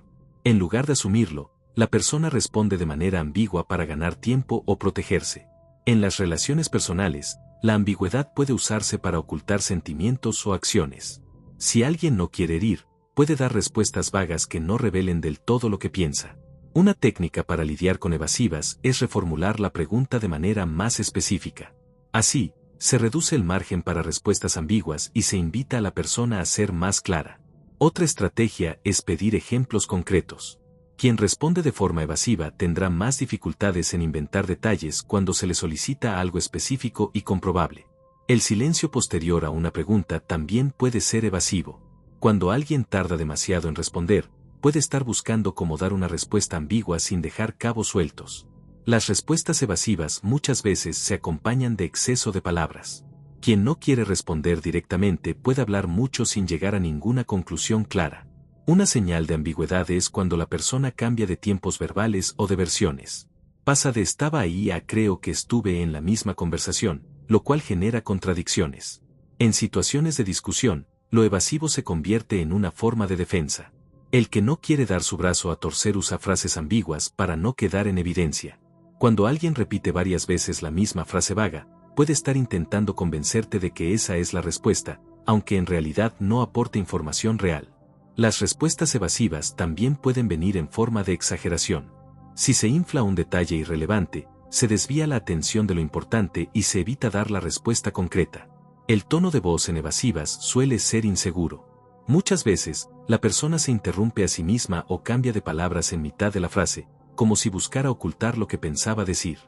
Speaker 1: En lugar de asumirlo, la persona responde de manera ambigua para ganar tiempo o protegerse. En las relaciones personales, la ambigüedad puede usarse para ocultar sentimientos o acciones. Si alguien no quiere herir, puede dar respuestas vagas que no revelen del todo lo que piensa. Una técnica para lidiar con evasivas es reformular la pregunta de manera más específica. Así, se reduce el margen para respuestas ambiguas y se invita a la persona a ser más clara. Otra estrategia es pedir ejemplos concretos. Quien responde de forma evasiva tendrá más dificultades en inventar detalles cuando se le solicita algo específico y comprobable. El silencio posterior a una pregunta también puede ser evasivo. Cuando alguien tarda demasiado en responder, puede estar buscando cómo dar una respuesta ambigua sin dejar cabos sueltos. Las respuestas evasivas muchas veces se acompañan de exceso de palabras. Quien no quiere responder directamente puede hablar mucho sin llegar a ninguna conclusión clara. Una señal de ambigüedad es cuando la persona cambia de tiempos verbales o de versiones. Pasa de estaba ahí a creo que estuve en la misma conversación, lo cual genera contradicciones. En situaciones de discusión, lo evasivo se convierte en una forma de defensa. El que no quiere dar su brazo a torcer usa frases ambiguas para no quedar en evidencia. Cuando alguien repite varias veces la misma frase vaga, puede estar intentando convencerte de que esa es la respuesta, aunque en realidad no aporte información real. Las respuestas evasivas también pueden venir en forma de exageración. Si se infla un detalle irrelevante, se desvía la atención de lo importante y se evita dar la respuesta concreta. El tono de voz en evasivas suele ser inseguro. Muchas veces, la persona se interrumpe a sí misma o cambia de palabras en mitad de la frase, como si buscara ocultar lo que pensaba decir.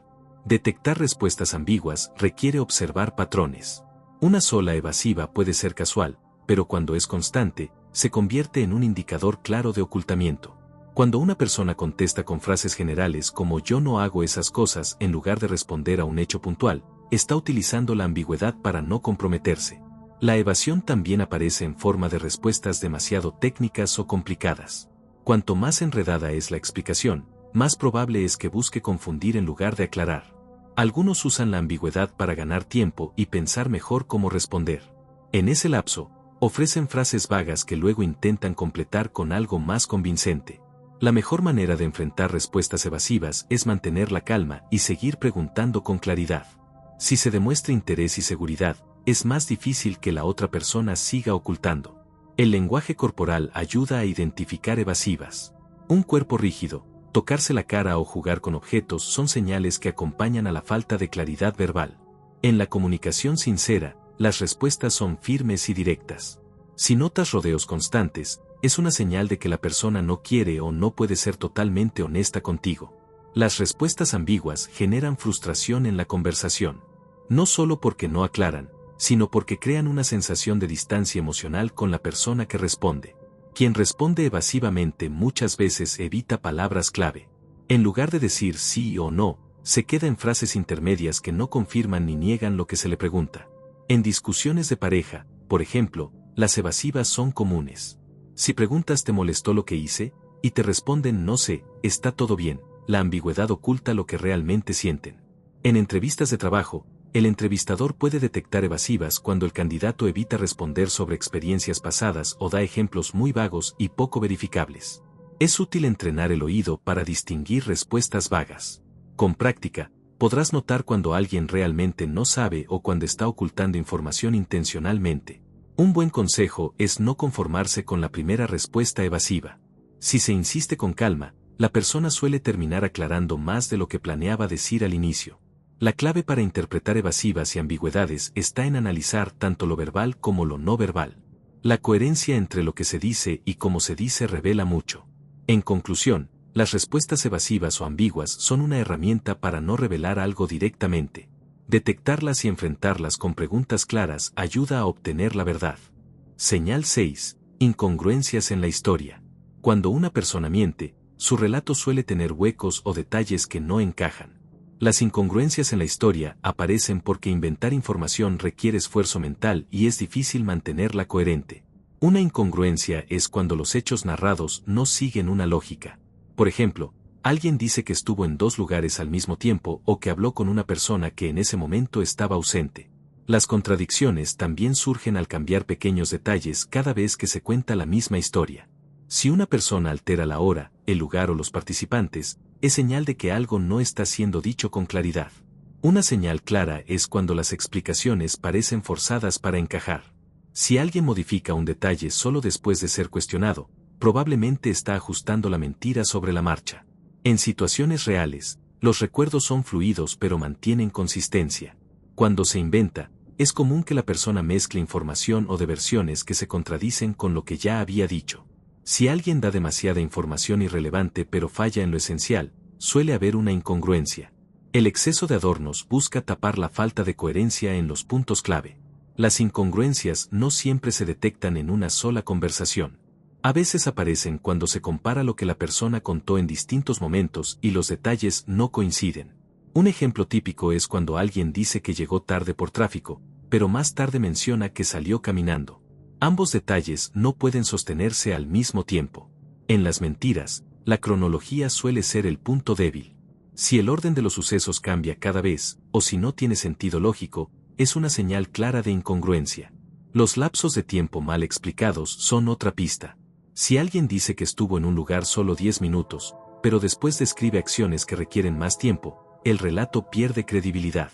Speaker 1: Detectar respuestas ambiguas requiere observar patrones. Una sola evasiva puede ser casual, pero cuando es constante, se convierte en un indicador claro de ocultamiento. Cuando una persona contesta con frases generales como "yo no hago esas cosas" en lugar de responder a un hecho puntual, está utilizando la ambigüedad para no comprometerse. La evasión también aparece en forma de respuestas demasiado técnicas o complicadas. Cuanto más enredada es la explicación, más probable es que busque confundir en lugar de aclarar. Algunos usan la ambigüedad para ganar tiempo y pensar mejor cómo responder. En ese lapso, ofrecen frases vagas que luego intentan completar con algo más convincente. La mejor manera de enfrentar respuestas evasivas es mantener la calma y seguir preguntando con claridad. Si se demuestra interés y seguridad, es más difícil que la otra persona siga ocultando. El lenguaje corporal ayuda a identificar evasivas. Un cuerpo rígido, tocarse la cara o jugar con objetos son señales que acompañan a la falta de claridad verbal. En la comunicación sincera, las respuestas son firmes y directas. Si notas rodeos constantes, es una señal de que la persona no quiere o no puede ser totalmente honesta contigo. Las respuestas ambiguas generan frustración en la conversación. No solo porque no aclaran, sino porque crean una sensación de distancia emocional con la persona que responde. Quien responde evasivamente muchas veces evita palabras clave. En lugar de decir sí o no, se queda en frases intermedias que no confirman ni niegan lo que se le pregunta. En discusiones de pareja, por ejemplo, las evasivas son comunes. Si preguntas ¿te molestó lo que hice? Y te responden no sé, está todo bien, la ambigüedad oculta lo que realmente sienten. En entrevistas de trabajo, el entrevistador puede detectar evasivas cuando el candidato evita responder sobre experiencias pasadas o da ejemplos muy vagos y poco verificables. Es útil entrenar el oído para distinguir respuestas vagas. Con práctica, podrás notar cuando alguien realmente no sabe o cuando está ocultando información intencionalmente. Un buen consejo es no conformarse con la primera respuesta evasiva. Si se insiste con calma, la persona suele terminar aclarando más de lo que planeaba decir al inicio. La clave para interpretar evasivas y ambigüedades está en analizar tanto lo verbal como lo no verbal. La coherencia entre lo que se dice y cómo se dice revela mucho. En conclusión, las respuestas evasivas o ambiguas son una herramienta para no revelar algo directamente. Detectarlas y enfrentarlas con preguntas claras ayuda a obtener la verdad. Señal 6. Incongruencias en la historia. Cuando una persona miente, su relato suele tener huecos o detalles que no encajan. Las incongruencias en la historia aparecen porque inventar información requiere esfuerzo mental y es difícil mantenerla coherente. Una incongruencia es cuando los hechos narrados no siguen una lógica. Por ejemplo, alguien dice que estuvo en 2 lugares al mismo tiempo o que habló con una persona que en ese momento estaba ausente. Las contradicciones también surgen al cambiar pequeños detalles cada vez que se cuenta la misma historia. Si una persona altera la hora, el lugar o los participantes, es señal de que algo no está siendo dicho con claridad. Una señal clara es cuando las explicaciones parecen forzadas para encajar. Si alguien modifica un detalle solo después de ser cuestionado, probablemente está ajustando la mentira sobre la marcha. En situaciones reales, los recuerdos son fluidos pero mantienen consistencia. Cuando se inventa, es común que la persona mezcle información o de versiones que se contradicen con lo que ya había dicho. Si alguien da demasiada información irrelevante pero falla en lo esencial, suele haber una incongruencia. El exceso de adornos busca tapar la falta de coherencia en los puntos clave. Las incongruencias no siempre se detectan en una sola conversación. A veces aparecen cuando se compara lo que la persona contó en distintos momentos y los detalles no coinciden. Un ejemplo típico es cuando alguien dice que llegó tarde por tráfico, pero más tarde menciona que salió caminando. Ambos detalles no pueden sostenerse al mismo tiempo. En las mentiras, la cronología suele ser el punto débil. Si el orden de los sucesos cambia cada vez, o si no tiene sentido lógico, es una señal clara de incongruencia. Los lapsos de tiempo mal explicados son otra pista. Si alguien dice que estuvo en un lugar solo 10 minutos, pero después describe acciones que requieren más tiempo, el relato pierde credibilidad.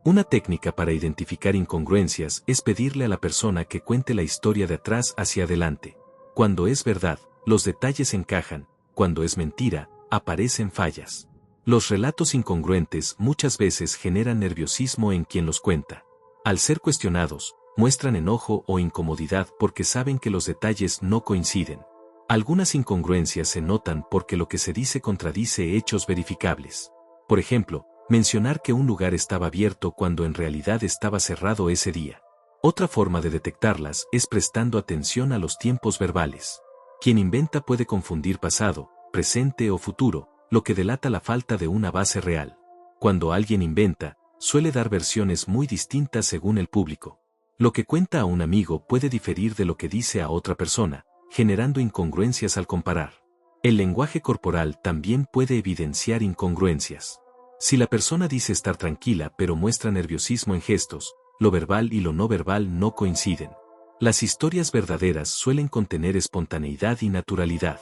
Speaker 1: Una técnica para identificar incongruencias es pedirle a la persona que cuente la historia de atrás hacia adelante. Cuando es verdad, los detalles encajan; cuando es mentira, aparecen fallas. Los relatos incongruentes muchas veces generan nerviosismo en quien los cuenta. Al ser cuestionados, muestran enojo o incomodidad porque saben que los detalles no coinciden. Algunas incongruencias se notan porque lo que se dice contradice hechos verificables. Por ejemplo, mencionar que un lugar estaba abierto cuando en realidad estaba cerrado ese día. Otra forma de detectarlas es prestando atención a los tiempos verbales. Quien inventa puede confundir pasado, presente o futuro, lo que delata la falta de una base real. Cuando alguien inventa, suele dar versiones muy distintas según el público. Lo que cuenta a un amigo puede diferir de lo que dice a otra persona, generando incongruencias al comparar. El lenguaje corporal también puede evidenciar incongruencias. Si la persona dice estar tranquila pero muestra nerviosismo en gestos, lo verbal y lo no verbal no coinciden. Las historias verdaderas suelen contener espontaneidad y naturalidad.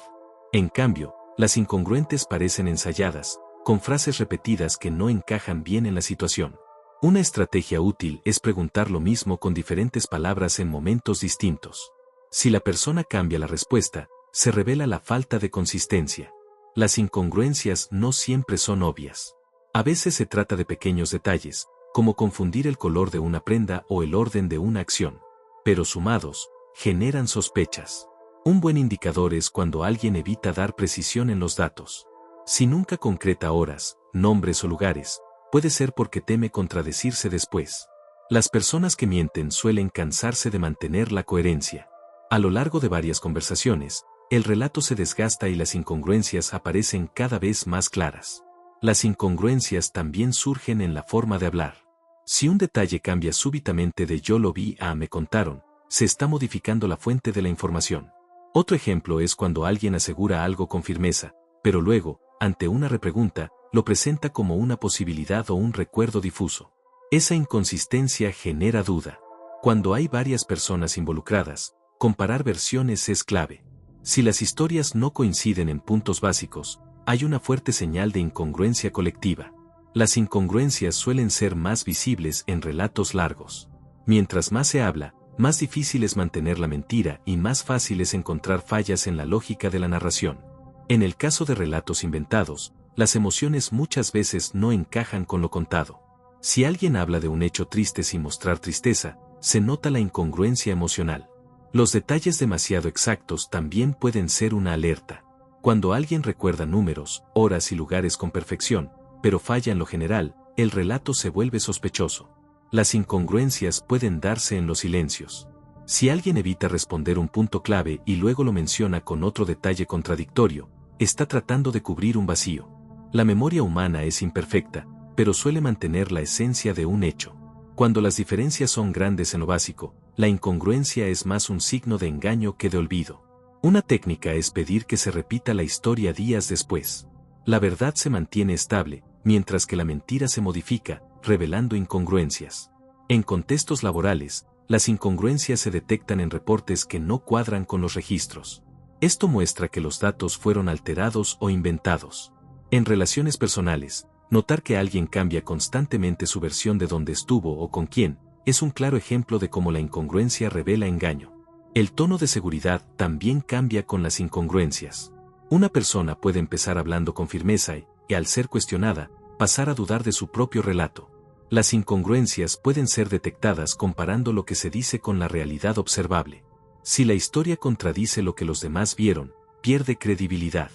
Speaker 1: En cambio, las incongruentes parecen ensayadas, con frases repetidas que no encajan bien en la situación. Una estrategia útil es preguntar lo mismo con diferentes palabras en momentos distintos. Si la persona cambia la respuesta, se revela la falta de consistencia. Las incongruencias no siempre son obvias. A veces se trata de pequeños detalles, como confundir el color de una prenda o el orden de una acción. Pero sumados, generan sospechas. Un buen indicador es cuando alguien evita dar precisión en los datos. Si nunca concreta horas, nombres o lugares, puede ser porque teme contradecirse después. Las personas que mienten suelen cansarse de mantener la coherencia. A lo largo de varias conversaciones, el relato se desgasta y las incongruencias aparecen cada vez más claras. Las incongruencias también surgen en la forma de hablar. Si un detalle cambia súbitamente de yo lo vi a me contaron, se está modificando la fuente de la información. Otro ejemplo es cuando alguien asegura algo con firmeza, pero luego, ante una repregunta, lo presenta como una posibilidad o un recuerdo difuso. Esa inconsistencia genera duda. Cuando hay varias personas involucradas, comparar versiones es clave. Si las historias no coinciden en puntos básicos, hay una fuerte señal de incongruencia colectiva. Las incongruencias suelen ser más visibles en relatos largos. Mientras más se habla, más difícil es mantener la mentira y más fácil es encontrar fallas en la lógica de la narración. En el caso de relatos inventados, las emociones muchas veces no encajan con lo contado. Si alguien habla de un hecho triste sin mostrar tristeza, se nota la incongruencia emocional. Los detalles demasiado exactos también pueden ser una alerta. Cuando alguien recuerda números, horas y lugares con perfección, pero falla en lo general, el relato se vuelve sospechoso. Las incongruencias pueden darse en los silencios. Si alguien evita responder un punto clave y luego lo menciona con otro detalle contradictorio, está tratando de cubrir un vacío. La memoria humana es imperfecta, pero suele mantener la esencia de un hecho. Cuando las diferencias son grandes en lo básico, la incongruencia es más un signo de engaño que de olvido. Una técnica es pedir que se repita la historia días después. La verdad se mantiene estable, mientras que la mentira se modifica, revelando incongruencias. En contextos laborales, las incongruencias se detectan en reportes que no cuadran con los registros. Esto muestra que los datos fueron alterados o inventados. En relaciones personales, notar que alguien cambia constantemente su versión de dónde estuvo o con quién, es un claro ejemplo de cómo la incongruencia revela engaño. El tono de seguridad también cambia con las incongruencias. Una persona puede empezar hablando con firmeza y, al ser cuestionada, pasar a dudar de su propio relato. Las incongruencias pueden ser detectadas comparando lo que se dice con la realidad observable. Si la historia contradice lo que los demás vieron, pierde credibilidad.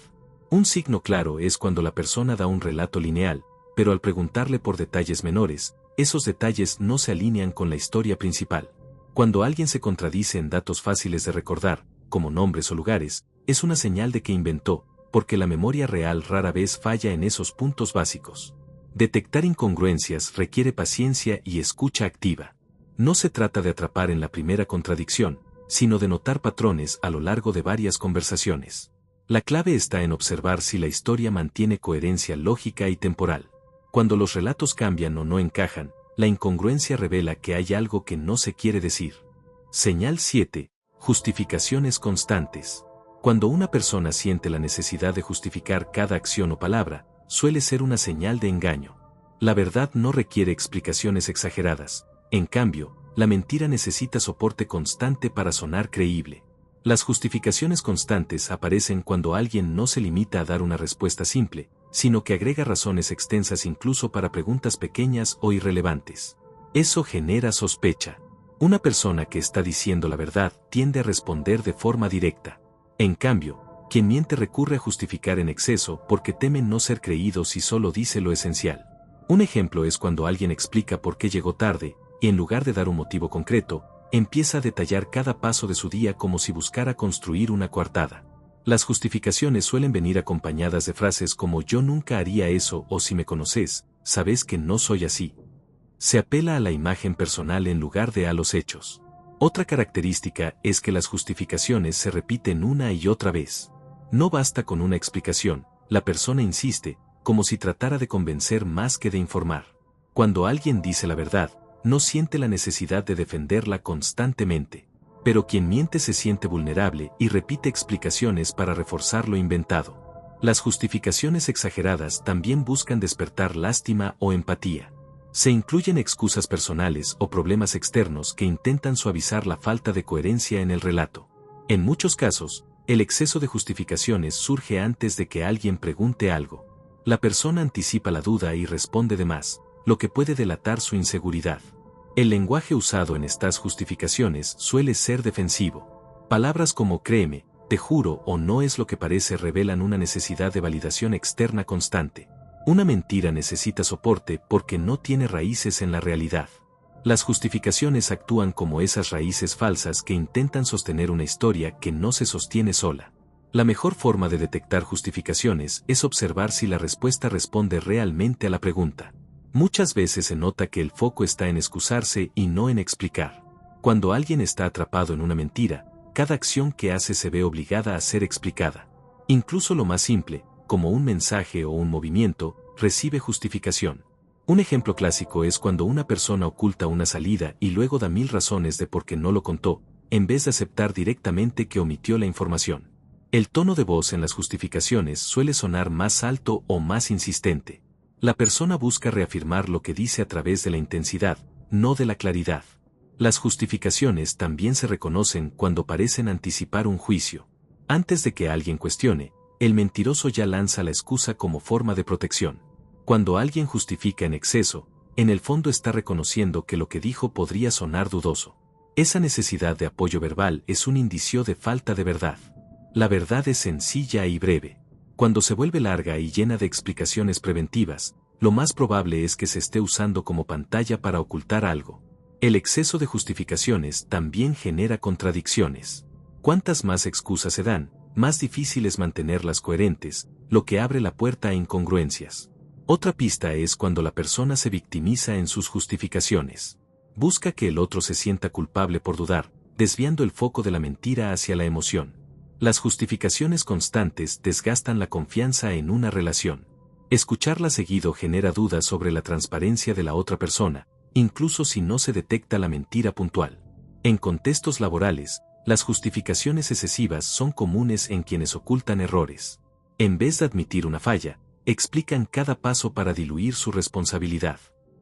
Speaker 1: Un signo claro es cuando la persona da un relato lineal, pero al preguntarle por detalles menores, esos detalles no se alinean con la historia principal. Cuando alguien se contradice en datos fáciles de recordar, como nombres o lugares, es una señal de que inventó, porque la memoria real rara vez falla en esos puntos básicos. Detectar incongruencias requiere paciencia y escucha activa. No se trata de atrapar en la primera contradicción, sino de notar patrones a lo largo de varias conversaciones. La clave está en observar si la historia mantiene coherencia lógica y temporal. Cuando los relatos cambian o no encajan, la incongruencia revela que hay algo que no se quiere decir. Señal 7. Justificaciones constantes. Cuando una persona siente la necesidad de justificar cada acción o palabra, suele ser una señal de engaño. La verdad no requiere explicaciones exageradas. En cambio, la mentira necesita soporte constante para sonar creíble. Las justificaciones constantes aparecen cuando alguien no se limita a dar una respuesta simple, sino que agrega razones extensas incluso para preguntas pequeñas o irrelevantes. Eso genera sospecha. Una persona que está diciendo la verdad tiende a responder de forma directa. En cambio, quien miente recurre a justificar en exceso porque teme no ser creído si solo dice lo esencial. Un ejemplo es cuando alguien explica por qué llegó tarde, y en lugar de dar un motivo concreto, empieza a detallar cada paso de su día como si buscara construir una coartada. Las justificaciones suelen venir acompañadas de frases como yo nunca haría eso o si me conoces, sabes que no soy así. Se apela a la imagen personal en lugar de a los hechos. Otra característica es que las justificaciones se repiten una y otra vez. No basta con una explicación, la persona insiste, como si tratara de convencer más que de informar. Cuando alguien dice la verdad, no siente la necesidad de defenderla constantemente. Pero quien miente se siente vulnerable y repite explicaciones para reforzar lo inventado. Las justificaciones exageradas también buscan despertar lástima o empatía. Se incluyen excusas personales o problemas externos que intentan suavizar la falta de coherencia en el relato. En muchos casos, el exceso de justificaciones surge antes de que alguien pregunte algo. La persona anticipa la duda y responde de más, lo que puede delatar su inseguridad. El lenguaje usado en estas justificaciones suele ser defensivo. Palabras como créeme, te juro o no es lo que parece revelan una necesidad de validación externa constante. Una mentira necesita soporte porque no tiene raíces en la realidad. Las justificaciones actúan como esas raíces falsas que intentan sostener una historia que no se sostiene sola. La mejor forma de detectar justificaciones es observar si la respuesta responde realmente a la pregunta. Muchas veces se nota que el foco está en excusarse y no en explicar. Cuando alguien está atrapado en una mentira, cada acción que hace se ve obligada a ser explicada. Incluso lo más simple, como un mensaje o un movimiento, recibe justificación. Un ejemplo clásico es cuando una persona oculta una salida y luego da 1000 razones de por qué no lo contó, en vez de aceptar directamente que omitió la información. El tono de voz en las justificaciones suele sonar más alto o más insistente. La persona busca reafirmar lo que dice a través de la intensidad, no de la claridad. Las justificaciones también se reconocen cuando parecen anticipar un juicio. Antes de que alguien cuestione, el mentiroso ya lanza la excusa como forma de protección. Cuando alguien justifica en exceso, en el fondo está reconociendo que lo que dijo podría sonar dudoso. Esa necesidad de apoyo verbal es un indicio de falta de verdad. La verdad es sencilla y breve. Cuando se vuelve larga y llena de explicaciones preventivas, lo más probable es que se esté usando como pantalla para ocultar algo. El exceso de justificaciones también genera contradicciones. Cuantas más excusas se dan, más difícil es mantenerlas coherentes, lo que abre la puerta a incongruencias. Otra pista es cuando la persona se victimiza en sus justificaciones. Busca que el otro se sienta culpable por dudar, desviando el foco de la mentira hacia la emoción. Las justificaciones constantes desgastan la confianza en una relación. Escucharla seguido genera dudas sobre la transparencia de la otra persona, incluso si no se detecta la mentira puntual. En contextos laborales, las justificaciones excesivas son comunes en quienes ocultan errores. En vez de admitir una falla, explican cada paso para diluir su responsabilidad.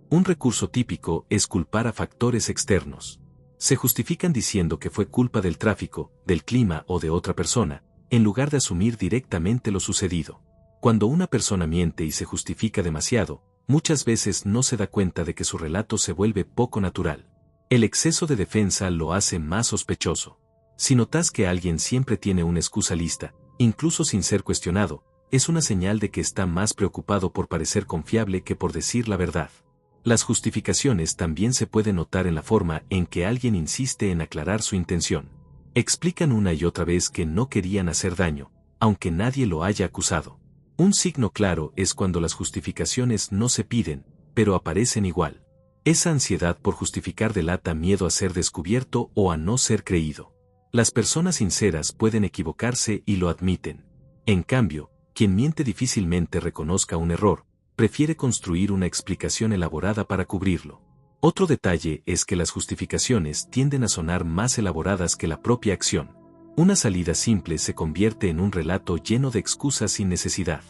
Speaker 1: Un recurso típico es culpar a factores externos. Se justifican diciendo que fue culpa del tráfico, del clima o de otra persona, en lugar de asumir directamente lo sucedido. Cuando una persona miente y se justifica demasiado, muchas veces no se da cuenta de que su relato se vuelve poco natural. El exceso de defensa lo hace más sospechoso. Si notas que alguien siempre tiene una excusa lista, incluso sin ser cuestionado, es una señal de que está más preocupado por parecer confiable que por decir la verdad. Las justificaciones también se pueden notar en la forma en que alguien insiste en aclarar su intención. Explican una y otra vez que no querían hacer daño, aunque nadie lo haya acusado. Un signo claro es cuando las justificaciones no se piden, pero aparecen igual. Esa ansiedad por justificar delata miedo a ser descubierto o a no ser creído. Las personas sinceras pueden equivocarse y lo admiten. En cambio, quien miente difícilmente reconozca un error, prefiere construir una explicación elaborada para cubrirlo. Otro detalle es que las justificaciones tienden a sonar más elaboradas que la propia acción. Una salida simple se convierte en un relato lleno de excusas sin necesidad.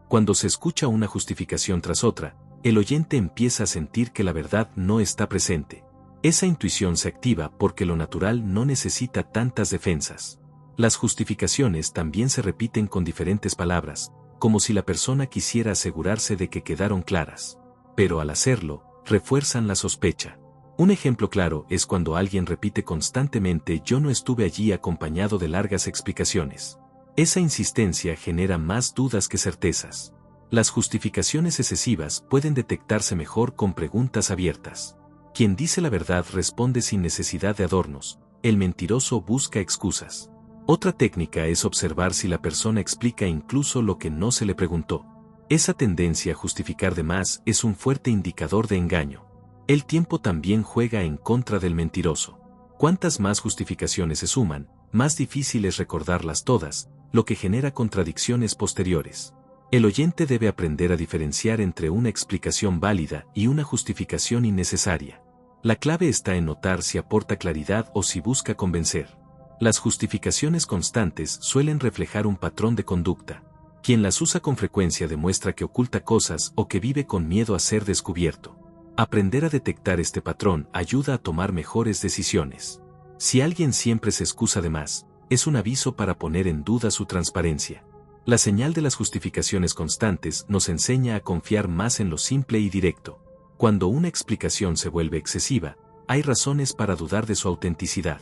Speaker 1: Cuando se escucha una justificación tras otra, el oyente empieza a sentir que la verdad no está presente. Esa intuición se activa porque lo natural no necesita tantas defensas. Las justificaciones también se repiten con diferentes palabras, como si la persona quisiera asegurarse de que quedaron claras. Pero al hacerlo, refuerzan la sospecha. Un ejemplo claro es cuando alguien repite constantemente "yo no estuve allí" acompañado de largas explicaciones. Esa insistencia genera más dudas que certezas. Las justificaciones excesivas pueden detectarse mejor con preguntas abiertas. Quien dice la verdad responde sin necesidad de adornos, el mentiroso busca excusas. Otra técnica es observar si la persona explica incluso lo que no se le preguntó. Esa tendencia a justificar de más es un fuerte indicador de engaño. El tiempo también juega en contra del mentiroso. Cuantas más justificaciones se suman, más difícil es recordarlas todas, lo que genera contradicciones posteriores. El oyente debe aprender a diferenciar entre una explicación válida y una justificación innecesaria. La clave está en notar si aporta claridad o si busca convencer. Las justificaciones constantes suelen reflejar un patrón de conducta. Quien las usa con frecuencia demuestra que oculta cosas o que vive con miedo a ser descubierto. Aprender a detectar este patrón ayuda a tomar mejores decisiones. Si alguien siempre se excusa de más, es un aviso para poner en duda su transparencia. La señal de las justificaciones constantes nos enseña a confiar más en lo simple y directo. Cuando una explicación se vuelve excesiva, hay razones para dudar de su autenticidad.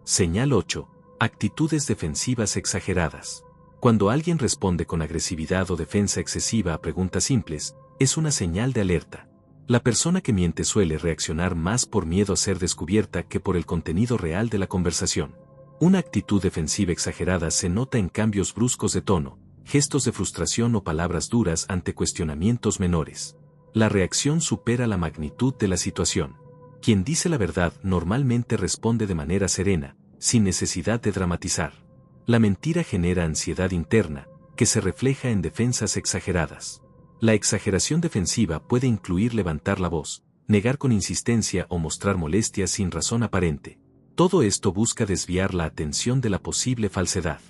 Speaker 1: Señal 8. Actitudes defensivas exageradas. Cuando alguien responde con agresividad o defensa excesiva a preguntas simples, es una señal de alerta. La persona que miente suele reaccionar más por miedo a ser descubierta que por el contenido real de la conversación. Una actitud defensiva exagerada se nota en cambios bruscos de tono, gestos de frustración o palabras duras ante cuestionamientos menores. La reacción supera la magnitud de la situación. Quien dice la verdad normalmente responde de manera serena, sin necesidad de dramatizar. La mentira genera ansiedad interna, que se refleja en defensas exageradas. La exageración defensiva puede incluir levantar la voz, negar con insistencia o mostrar molestia sin razón aparente. Todo esto busca desviar la atención de la posible falsedad.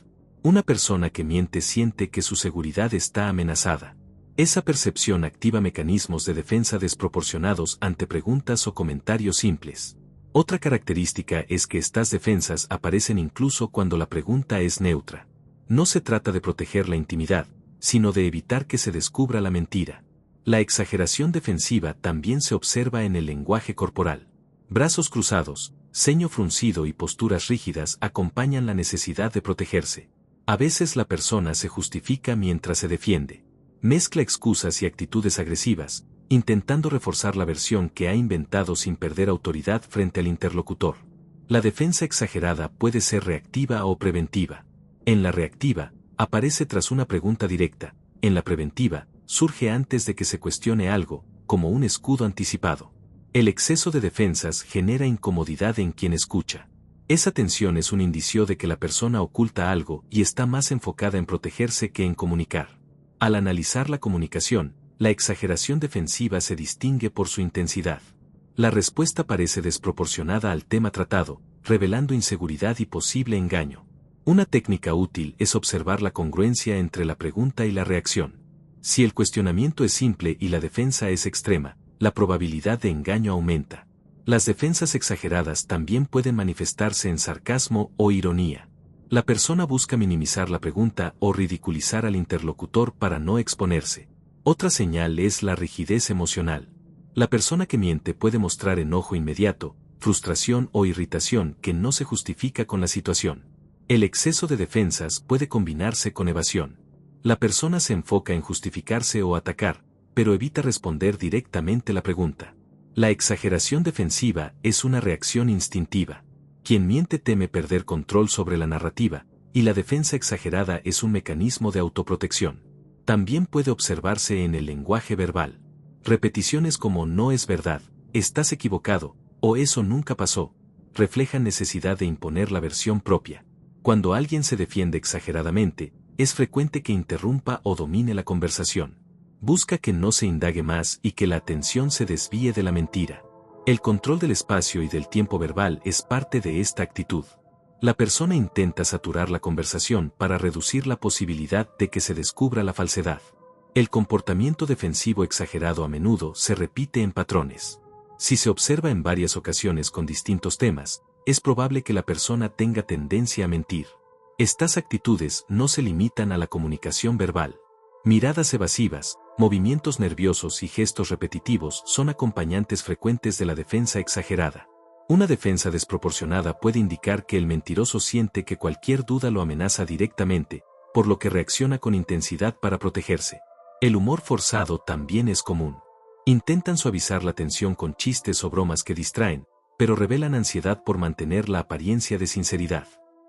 Speaker 1: Una persona que miente siente que su seguridad está amenazada. Esa percepción activa mecanismos de defensa desproporcionados ante preguntas o comentarios simples. Otra característica es que estas defensas aparecen incluso cuando la pregunta es neutra. No se trata de proteger la intimidad, sino de evitar que se descubra la mentira. La exageración defensiva también se observa en el lenguaje corporal. Brazos cruzados, ceño fruncido y posturas rígidas acompañan la necesidad de protegerse. A veces la persona se justifica mientras se defiende. Mezcla excusas y actitudes agresivas, intentando reforzar la versión que ha inventado sin perder autoridad frente al interlocutor. La defensa exagerada puede ser reactiva o preventiva. En la reactiva, aparece tras una pregunta directa. En la preventiva, surge antes de que se cuestione algo, como un escudo anticipado. El exceso de defensas genera incomodidad en quien escucha. Esa tensión es un indicio de que la persona oculta algo y está más enfocada en protegerse que en comunicar. Al analizar la comunicación, la exageración defensiva se distingue por su intensidad. La respuesta parece desproporcionada al tema tratado, revelando inseguridad y posible engaño. Una técnica útil es observar la congruencia entre la pregunta y la reacción. Si el cuestionamiento es simple y la defensa es extrema, la probabilidad de engaño aumenta. Las defensas exageradas también pueden manifestarse en sarcasmo o ironía. La persona busca minimizar la pregunta o ridiculizar al interlocutor para no exponerse. Otra señal es la rigidez emocional. La persona que miente puede mostrar enojo inmediato, frustración o irritación que no se justifica con la situación. El exceso de defensas puede combinarse con evasión. La persona se enfoca en justificarse o atacar, pero evita responder directamente la pregunta. La exageración defensiva es una reacción instintiva. Quien miente teme perder control sobre la narrativa, y la defensa exagerada es un mecanismo de autoprotección. También puede observarse en el lenguaje verbal. Repeticiones como "no es verdad", "estás equivocado", o "eso nunca pasó", reflejan necesidad de imponer la versión propia. Cuando alguien se defiende exageradamente, es frecuente que interrumpa o domine la conversación. Busca que no se indague más y que la atención se desvíe de la mentira. El control del espacio y del tiempo verbal es parte de esta actitud. La persona intenta saturar la conversación para reducir la posibilidad de que se descubra la falsedad. El comportamiento defensivo exagerado a menudo se repite en patrones. Si se observa en varias ocasiones con distintos temas, es probable que la persona tenga tendencia a mentir. Estas actitudes no se limitan a la comunicación verbal. Miradas evasivas, movimientos nerviosos y gestos repetitivos son acompañantes frecuentes de la defensa exagerada. Una defensa desproporcionada puede indicar que el mentiroso siente que cualquier duda lo amenaza directamente, por lo que reacciona con intensidad para protegerse. El humor forzado también es común. Intentan suavizar la tensión con chistes o bromas que distraen, pero revelan ansiedad por mantener la apariencia de sinceridad.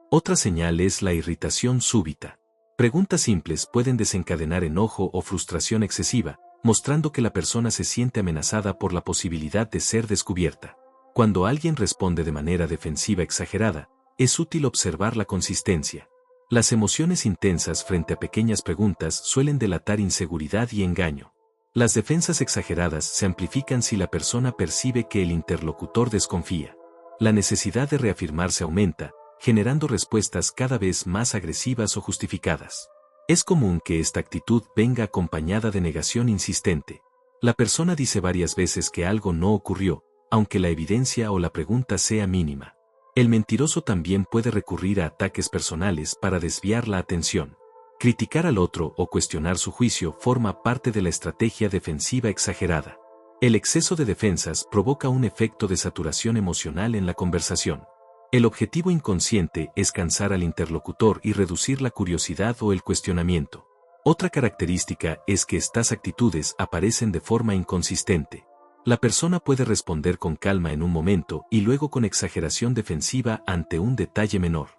Speaker 1: Otra señal es la irritación súbita. Preguntas simples pueden desencadenar enojo o frustración excesiva, mostrando que la persona se siente amenazada por la posibilidad de ser descubierta. Cuando alguien responde de manera defensiva exagerada, es útil observar la consistencia. Las emociones intensas frente a pequeñas preguntas suelen delatar inseguridad y engaño. Las defensas exageradas se amplifican si la persona percibe que el interlocutor desconfía. La necesidad de reafirmarse aumenta, generando respuestas cada vez más agresivas o justificadas. Es común que esta actitud venga acompañada de negación insistente. La persona dice varias veces que algo no ocurrió, aunque la evidencia o la pregunta sea mínima. El mentiroso también puede recurrir a ataques personales para desviar la atención. Criticar al otro o cuestionar su juicio forma parte de la estrategia defensiva exagerada. El exceso de defensas provoca un efecto de saturación emocional en la conversación. El objetivo inconsciente es cansar al interlocutor y reducir la curiosidad o el cuestionamiento. Otra característica es que estas actitudes aparecen de forma inconsistente. La persona puede responder con calma en un momento y luego con exageración defensiva ante un detalle menor.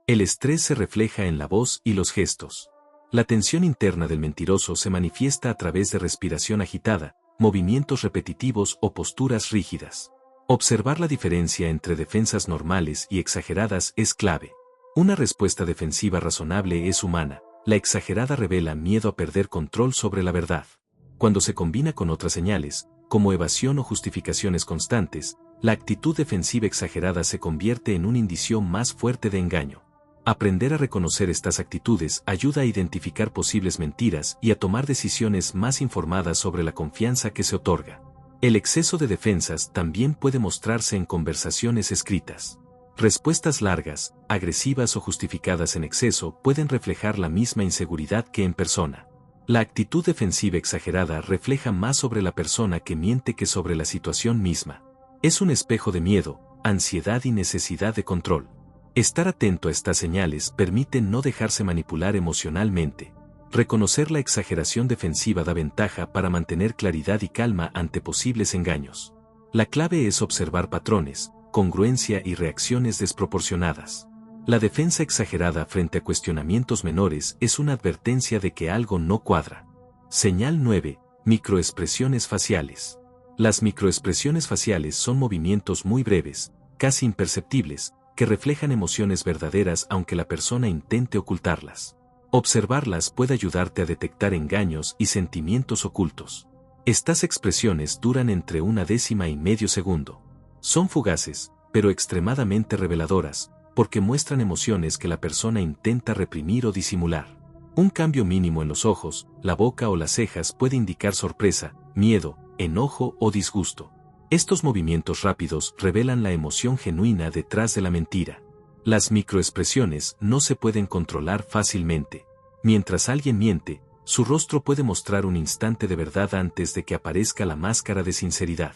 Speaker 1: El estrés se refleja en la voz y los gestos. La tensión interna del mentiroso se manifiesta a través de respiración agitada, movimientos repetitivos o posturas rígidas. Observar la diferencia entre defensas normales y exageradas es clave. Una respuesta defensiva razonable es humana, la exagerada revela miedo a perder control sobre la verdad. Cuando se combina con otras señales, como evasión o justificaciones constantes, la actitud defensiva exagerada se convierte en un indicio más fuerte de engaño. Aprender a reconocer estas actitudes ayuda a identificar posibles mentiras y a tomar decisiones más informadas sobre la confianza que se otorga. El exceso de defensas también puede mostrarse en conversaciones escritas. Respuestas largas, agresivas o justificadas en exceso pueden reflejar la misma inseguridad que en persona. La actitud defensiva exagerada refleja más sobre la persona que miente que sobre la situación misma. Es un espejo de miedo, ansiedad y necesidad de control. Estar atento a estas señales permite no dejarse manipular emocionalmente. Reconocer la exageración defensiva da ventaja para mantener claridad y calma ante posibles engaños. La clave es observar patrones, congruencia y reacciones desproporcionadas. La defensa exagerada frente a cuestionamientos menores es una advertencia de que algo no cuadra. Señal 9. Microexpresiones faciales. Las microexpresiones faciales son movimientos muy breves, casi imperceptibles, que reflejan emociones verdaderas aunque la persona intente ocultarlas. Observarlas puede ayudarte a detectar engaños y sentimientos ocultos. Estas expresiones duran entre una décima y medio segundo. Son fugaces, pero extremadamente reveladoras, porque muestran emociones que la persona intenta reprimir o disimular. Un cambio mínimo en los ojos, la boca o las cejas puede indicar sorpresa, miedo, enojo o disgusto. Estos movimientos rápidos revelan la emoción genuina detrás de la mentira. Las microexpresiones no se pueden controlar fácilmente. Mientras alguien miente, su rostro puede mostrar un instante de verdad antes de que aparezca la máscara de sinceridad.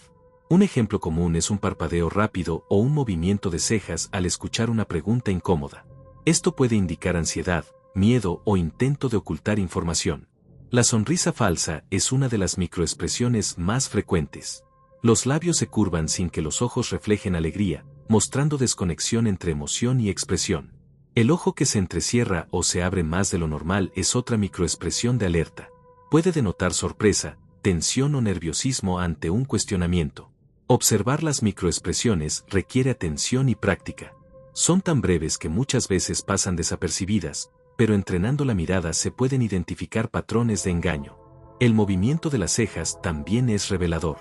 Speaker 1: Un ejemplo común es un parpadeo rápido o un movimiento de cejas al escuchar una pregunta incómoda. Esto puede indicar ansiedad, miedo o intento de ocultar información. La sonrisa falsa es una de las microexpresiones más frecuentes. Los labios se curvan sin que los ojos reflejen alegría, mostrando desconexión entre emoción y expresión. El ojo que se entrecierra o se abre más de lo normal es otra microexpresión de alerta. Puede denotar sorpresa, tensión o nerviosismo ante un cuestionamiento. Observar las microexpresiones requiere atención y práctica. Son tan breves que muchas veces pasan desapercibidas, pero entrenando la mirada se pueden identificar patrones de engaño. El movimiento de las cejas también es revelador.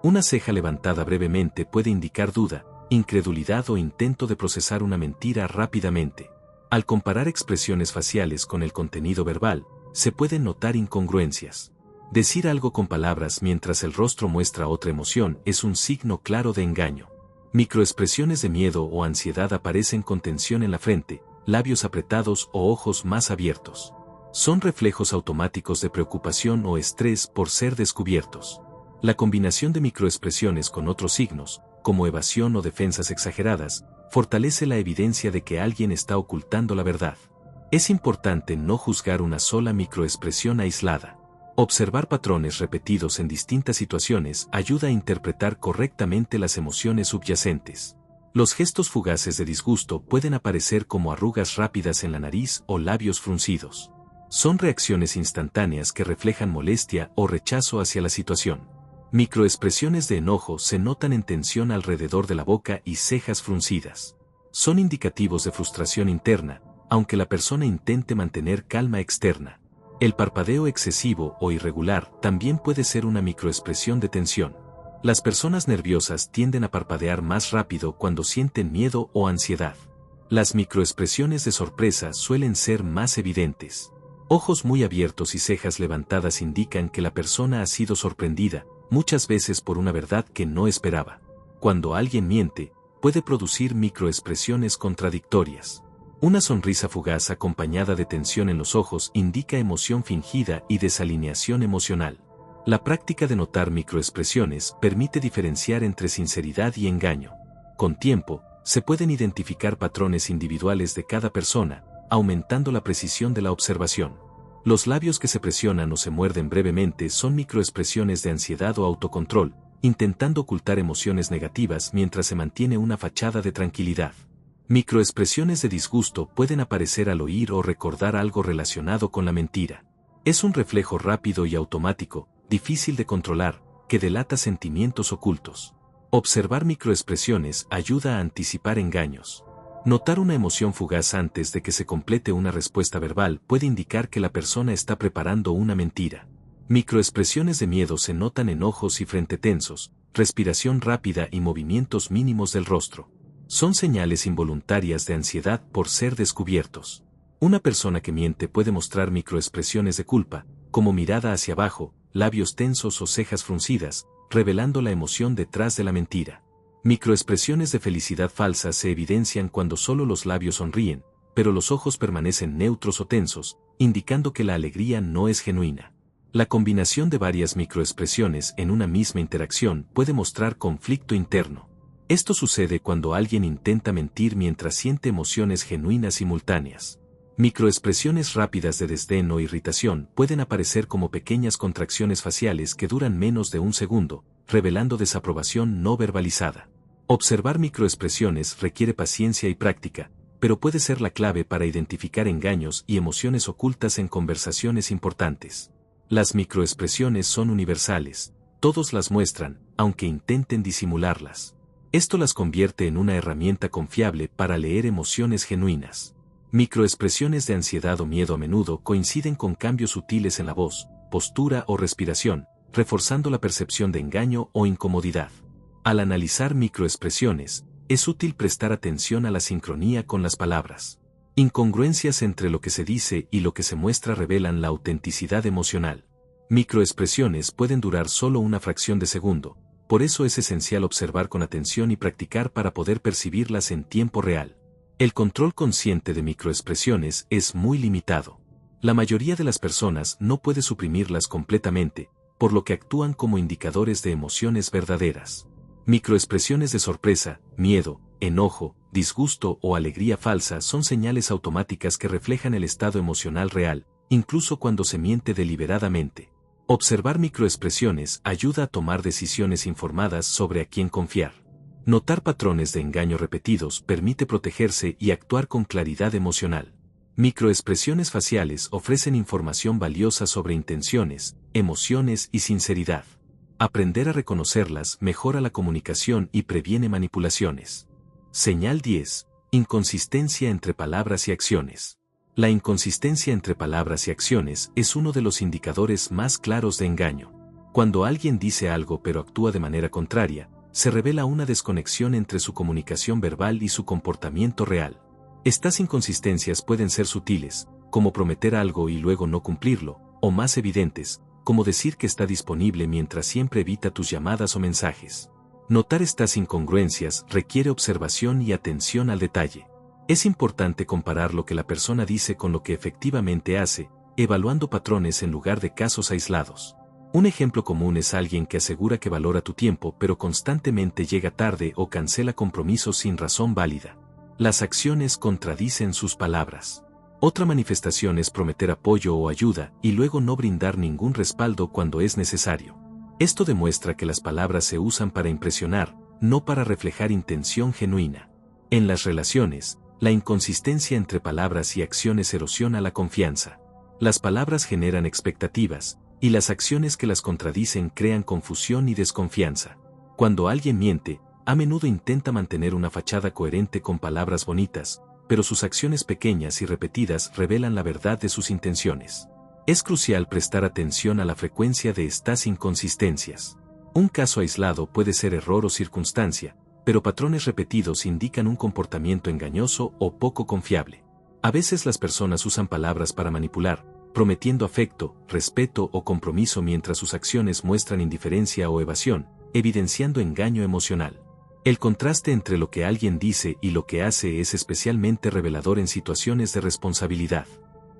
Speaker 1: Una ceja levantada brevemente puede indicar duda, incredulidad o intento de procesar una mentira rápidamente. Al comparar expresiones faciales con el contenido verbal, se pueden notar incongruencias. Decir algo con palabras mientras el rostro muestra otra emoción es un signo claro de engaño. Microexpresiones de miedo o ansiedad aparecen con tensión en la frente, labios apretados o ojos más abiertos. Son reflejos automáticos de preocupación o estrés por ser descubiertos. La combinación de microexpresiones con otros signos, como evasión o defensas exageradas, fortalece la evidencia de que alguien está ocultando la verdad. Es importante no juzgar una sola microexpresión aislada. Observar patrones repetidos en distintas situaciones ayuda a interpretar correctamente las emociones subyacentes. Los gestos fugaces de disgusto pueden aparecer como arrugas rápidas en la nariz o labios fruncidos. Son reacciones instantáneas que reflejan molestia o rechazo hacia la situación. Microexpresiones de enojo se notan en tensión alrededor de la boca y cejas fruncidas. Son indicativos de frustración interna, aunque la persona intente mantener calma externa. El parpadeo excesivo o irregular también puede ser una microexpresión de tensión. Las personas nerviosas tienden a parpadear más rápido cuando sienten miedo o ansiedad. Las microexpresiones de sorpresa suelen ser más evidentes. Ojos muy abiertos y cejas levantadas indican que la persona ha sido sorprendida, muchas veces por una verdad que no esperaba. Cuando alguien miente, puede producir microexpresiones contradictorias. Una sonrisa fugaz acompañada de tensión en los ojos indica emoción fingida y desalineación emocional. La práctica de notar microexpresiones permite diferenciar entre sinceridad y engaño. Con tiempo, se pueden identificar patrones individuales de cada persona, aumentando la precisión de la observación. Los labios que se presionan o se muerden brevemente son microexpresiones de ansiedad o autocontrol, intentando ocultar emociones negativas mientras se mantiene una fachada de tranquilidad. Microexpresiones de disgusto pueden aparecer al oír o recordar algo relacionado con la mentira. Es un reflejo rápido y automático, difícil de controlar, que delata sentimientos ocultos. Observar microexpresiones ayuda a anticipar engaños. Notar una emoción fugaz antes de que se complete una respuesta verbal puede indicar que la persona está preparando una mentira. Microexpresiones de miedo se notan en ojos y frente tensos, respiración rápida y movimientos mínimos del rostro. Son señales involuntarias de ansiedad por ser descubiertos. Una persona que miente puede mostrar microexpresiones de culpa, como mirada hacia abajo, labios tensos o cejas fruncidas, revelando la emoción detrás de la mentira. Microexpresiones de felicidad falsa se evidencian cuando solo los labios sonríen, pero los ojos permanecen neutros o tensos, indicando que la alegría no es genuina. La combinación de varias microexpresiones en una misma interacción puede mostrar conflicto interno. Esto sucede cuando alguien intenta mentir mientras siente emociones genuinas simultáneas. Microexpresiones rápidas de desdén o irritación pueden aparecer como pequeñas contracciones faciales que duran menos de un segundo, revelando desaprobación no verbalizada. Observar microexpresiones requiere paciencia y práctica, pero puede ser la clave para identificar engaños y emociones ocultas en conversaciones importantes. Las microexpresiones son universales, todos las muestran, aunque intenten disimularlas. Esto las convierte en una herramienta confiable para leer emociones genuinas. Microexpresiones de ansiedad o miedo a menudo coinciden con cambios sutiles en la voz, postura o respiración, reforzando la percepción de engaño o incomodidad. Al analizar microexpresiones, es útil prestar atención a la sincronía con las palabras. Incongruencias entre lo que se dice y lo que se muestra revelan la autenticidad emocional. Microexpresiones pueden durar solo una fracción de segundo, por eso es esencial observar con atención y practicar para poder percibirlas en tiempo real. El control consciente de microexpresiones es muy limitado. La mayoría de las personas no puede suprimirlas completamente, por lo que actúan como indicadores de emociones verdaderas. Microexpresiones de sorpresa, miedo, enojo, disgusto o alegría falsa son señales automáticas que reflejan el estado emocional real, incluso cuando se miente deliberadamente. Observar microexpresiones ayuda a tomar decisiones informadas sobre a quién confiar. Notar patrones de engaño repetidos permite protegerse y actuar con claridad emocional. Microexpresiones faciales ofrecen información valiosa sobre intenciones, emociones y sinceridad. Aprender a reconocerlas mejora la comunicación y previene manipulaciones. Señal 10. Inconsistencia entre palabras y acciones. La inconsistencia entre palabras y acciones es uno de los indicadores más claros de engaño. Cuando alguien dice algo pero actúa de manera contraria, se revela una desconexión entre su comunicación verbal y su comportamiento real. Estas inconsistencias pueden ser sutiles, como prometer algo y luego no cumplirlo, o más evidentes, como decir que está disponible mientras siempre evita tus llamadas o mensajes. Notar estas incongruencias requiere observación y atención al detalle. Es importante comparar lo que la persona dice con lo que efectivamente hace, evaluando patrones en lugar de casos aislados. Un ejemplo común es alguien que asegura que valora tu tiempo pero constantemente llega tarde o cancela compromisos sin razón válida. Las acciones contradicen sus palabras. Otra manifestación es prometer apoyo o ayuda y luego no brindar ningún respaldo cuando es necesario. Esto demuestra que las palabras se usan para impresionar, no para reflejar intención genuina. En las relaciones, la inconsistencia entre palabras y acciones erosiona la confianza. Las palabras generan expectativas, y las acciones que las contradicen crean confusión y desconfianza. Cuando alguien miente, a menudo intenta mantener una fachada coherente con palabras bonitas, pero sus acciones pequeñas y repetidas revelan la verdad de sus intenciones. Es crucial prestar atención a la frecuencia de estas inconsistencias. Un caso aislado puede ser error o circunstancia, pero patrones repetidos indican un comportamiento engañoso o poco confiable. A veces las personas usan palabras para manipular, prometiendo afecto, respeto o compromiso mientras sus acciones muestran indiferencia o evasión, evidenciando engaño emocional. El contraste entre lo que alguien dice y lo que hace es especialmente revelador en situaciones de responsabilidad.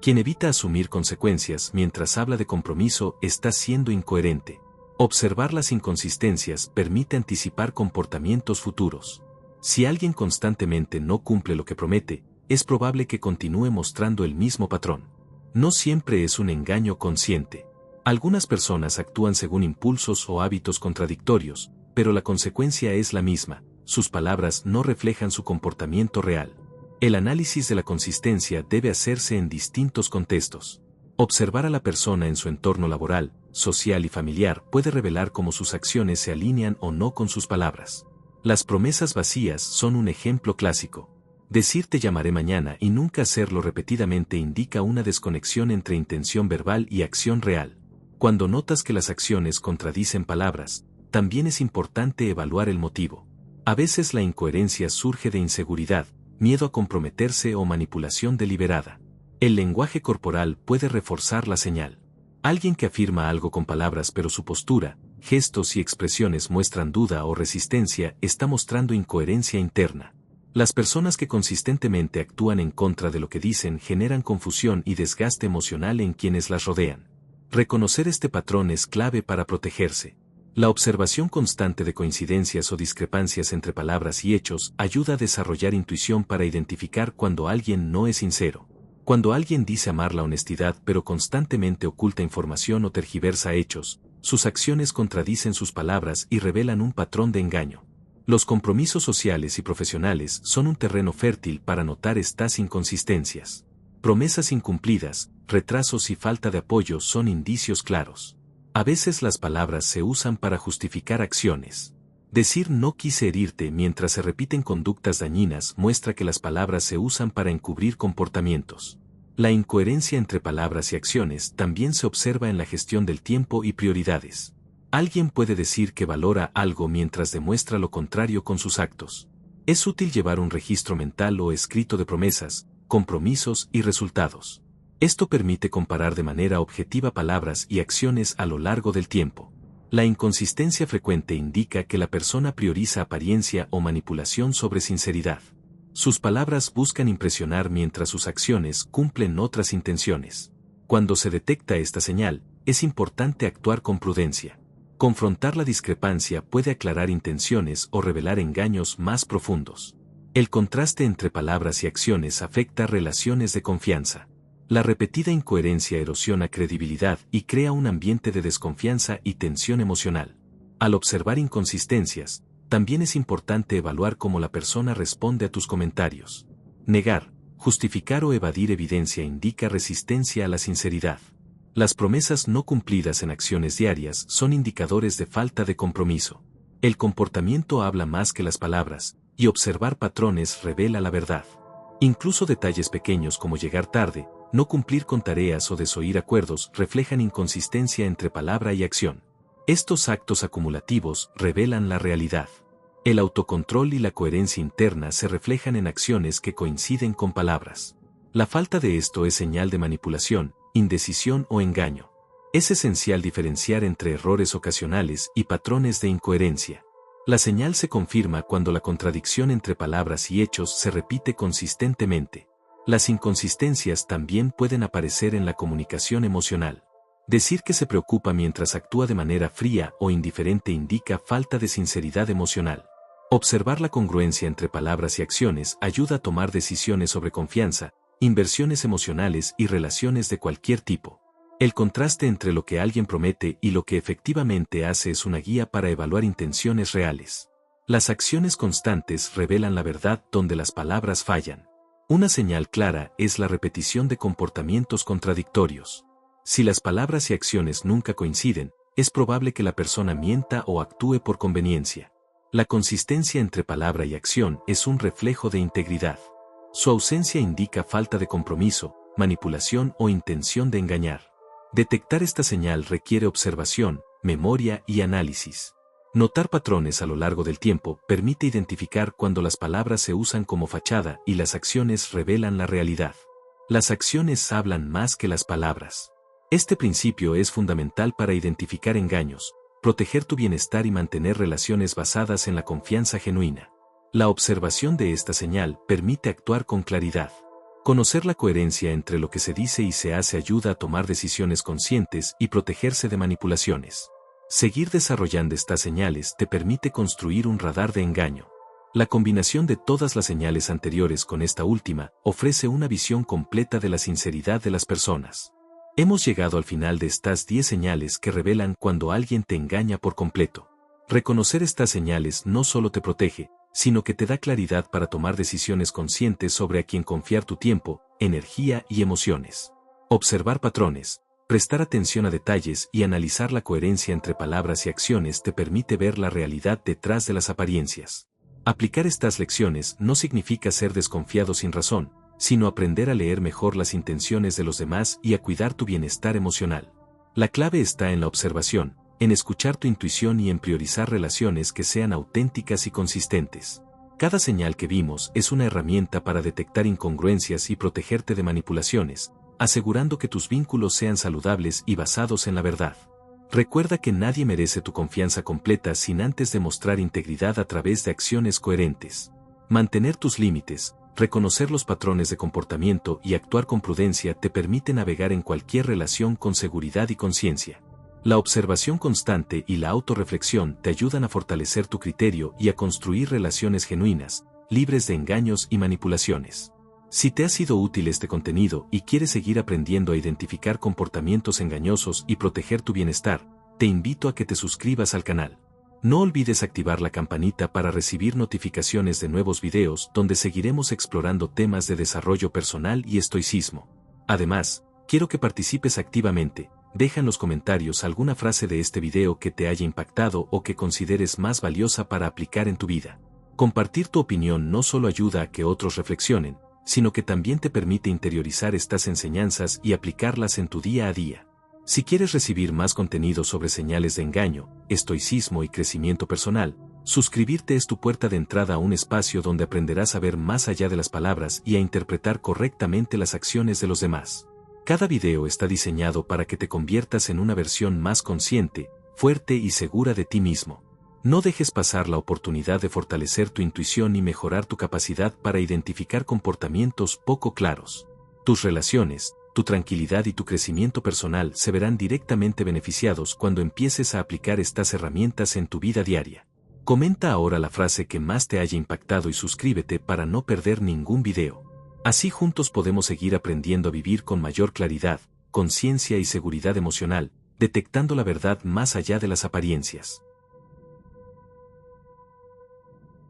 Speaker 1: Quien evita asumir consecuencias mientras habla de compromiso está siendo incoherente. Observar las inconsistencias permite anticipar comportamientos futuros. Si alguien constantemente no cumple lo que promete, es probable que continúe mostrando el mismo patrón. No siempre es un engaño consciente. Algunas personas actúan según impulsos o hábitos contradictorios, pero la consecuencia es la misma: sus palabras no reflejan su comportamiento real. El análisis de la consistencia debe hacerse en distintos contextos. Observar a la persona en su entorno laboral, social y familiar puede revelar cómo sus acciones se alinean o no con sus palabras. Las promesas vacías son un ejemplo clásico. Decir te llamaré mañana y nunca hacerlo repetidamente indica una desconexión entre intención verbal y acción real. Cuando notas que las acciones contradicen palabras, también es importante evaluar el motivo. A veces la incoherencia surge de inseguridad, miedo a comprometerse o manipulación deliberada. El lenguaje corporal puede reforzar la señal. Alguien que afirma algo con palabras pero su postura, gestos y expresiones muestran duda o resistencia está mostrando incoherencia interna. Las personas que consistentemente actúan en contra de lo que dicen generan confusión y desgaste emocional en quienes las rodean. Reconocer este patrón es clave para protegerse. La observación constante de coincidencias o discrepancias entre palabras y hechos ayuda a desarrollar intuición para identificar cuando alguien no es sincero. Cuando alguien dice amar la honestidad pero constantemente oculta información o tergiversa hechos, sus acciones contradicen sus palabras y revelan un patrón de engaño. Los compromisos sociales y profesionales son un terreno fértil para notar estas inconsistencias. Promesas incumplidas, retrasos y falta de apoyo son indicios claros. A veces las palabras se usan para justificar acciones. Decir no quise herirte mientras se repiten conductas dañinas muestra que las palabras se usan para encubrir comportamientos. La incoherencia entre palabras y acciones también se observa en la gestión del tiempo y prioridades. Alguien puede decir que valora algo mientras demuestra lo contrario con sus actos. Es útil llevar un registro mental o escrito de promesas, compromisos y resultados. Esto permite comparar de manera objetiva palabras y acciones a lo largo del tiempo. La inconsistencia frecuente indica que la persona prioriza apariencia o manipulación sobre sinceridad. Sus palabras buscan impresionar mientras sus acciones cumplen otras intenciones. Cuando se detecta esta señal, es importante actuar con prudencia. Confrontar la discrepancia puede aclarar intenciones o revelar engaños más profundos. El contraste entre palabras y acciones afecta relaciones de confianza. La repetida incoherencia erosiona credibilidad y crea un ambiente de desconfianza y tensión emocional. Al observar inconsistencias, también es importante evaluar cómo la persona responde a tus comentarios. Negar, justificar o evadir evidencia indica resistencia a la sinceridad. Las promesas no cumplidas en acciones diarias son indicadores de falta de compromiso. El comportamiento habla más que las palabras, y observar patrones revela la verdad. Incluso detalles pequeños como llegar tarde, no cumplir con tareas o desoír acuerdos reflejan inconsistencia entre palabra y acción. Estos actos acumulativos revelan la realidad. El autocontrol y la coherencia interna se reflejan en acciones que coinciden con palabras. La falta de esto es señal de manipulación, indecisión o engaño. Es esencial diferenciar entre errores ocasionales y patrones de incoherencia. La señal se confirma cuando la contradicción entre palabras y hechos se repite consistentemente. Las inconsistencias también pueden aparecer en la comunicación emocional. Decir que se preocupa mientras actúa de manera fría o indiferente indica falta de sinceridad emocional. Observar la congruencia entre palabras y acciones ayuda a tomar decisiones sobre confianza, inversiones emocionales y relaciones de cualquier tipo. El contraste entre lo que alguien promete y lo que efectivamente hace es una guía para evaluar intenciones reales. Las acciones constantes revelan la verdad donde las palabras fallan. Una señal clara es la repetición de comportamientos contradictorios. Si las palabras y acciones nunca coinciden, es probable que la persona mienta o actúe por conveniencia. La consistencia entre palabra y acción es un reflejo de integridad. Su ausencia indica falta de compromiso, manipulación o intención de engañar. Detectar esta señal requiere observación, memoria y análisis. Notar patrones a lo largo del tiempo permite identificar cuando las palabras se usan como fachada y las acciones revelan la realidad. Las acciones hablan más que las palabras. Este principio es fundamental para identificar engaños, proteger tu bienestar y mantener relaciones basadas en la confianza genuina. La observación de esta señal permite actuar con claridad. Conocer la coherencia entre lo que se dice y se hace ayuda a tomar decisiones conscientes y protegerse de manipulaciones. Seguir desarrollando estas señales te permite construir un radar de engaño. La combinación de todas las señales anteriores con esta última ofrece una visión completa de la sinceridad de las personas. Hemos llegado al final de estas 10 señales que revelan cuando alguien te engaña por completo. Reconocer estas señales no solo te protege, sino que te da claridad para tomar decisiones conscientes sobre a quién confiar tu tiempo, energía y emociones. Observar patrones, prestar atención a detalles y analizar la coherencia entre palabras y acciones te permite ver la realidad detrás de las apariencias. Aplicar estas lecciones no significa ser desconfiado sin razón, sino aprender a leer mejor las intenciones de los demás y a cuidar tu bienestar emocional. La clave está en la observación, en escuchar tu intuición y en priorizar relaciones que sean auténticas y consistentes. Cada señal que vimos es una herramienta para detectar incongruencias y protegerte de manipulaciones, asegurando que tus vínculos sean saludables y basados en la verdad. Recuerda que nadie merece tu confianza completa sin antes demostrar integridad a través de acciones coherentes. Mantener tus límites, reconocer los patrones de comportamiento y actuar con prudencia te permite navegar en cualquier relación con seguridad y conciencia. La observación constante y la autorreflexión te ayudan a fortalecer tu criterio y a construir relaciones genuinas, libres de engaños y manipulaciones. Si te ha sido útil este contenido y quieres seguir aprendiendo a identificar comportamientos engañosos y proteger tu bienestar, te invito a que te suscribas al canal. No olvides activar la campanita para recibir notificaciones de nuevos videos donde seguiremos explorando temas de desarrollo personal y estoicismo. Además, quiero que participes activamente. Deja en los comentarios alguna frase de este video que te haya impactado o que consideres más valiosa para aplicar en tu vida. Compartir tu opinión no solo ayuda a que otros reflexionen, sino que también te permite interiorizar estas enseñanzas y aplicarlas en tu día a día. Si quieres recibir más contenido sobre señales de engaño, estoicismo y crecimiento personal, suscribirte es tu puerta de entrada a un espacio donde aprenderás a ver más allá de las palabras y a interpretar correctamente las acciones de los demás. Cada video está diseñado para que te conviertas en una versión más consciente, fuerte y segura de ti mismo. No dejes pasar la oportunidad de fortalecer tu intuición y mejorar tu capacidad para identificar comportamientos poco claros. Tus relaciones, tu tranquilidad y tu crecimiento personal se verán directamente beneficiados cuando empieces a aplicar estas herramientas en tu vida diaria. Comenta ahora la frase que más te haya impactado y suscríbete para no perder ningún video. Así juntos podemos seguir aprendiendo a vivir con mayor claridad, conciencia y seguridad emocional, detectando la verdad más allá de las apariencias.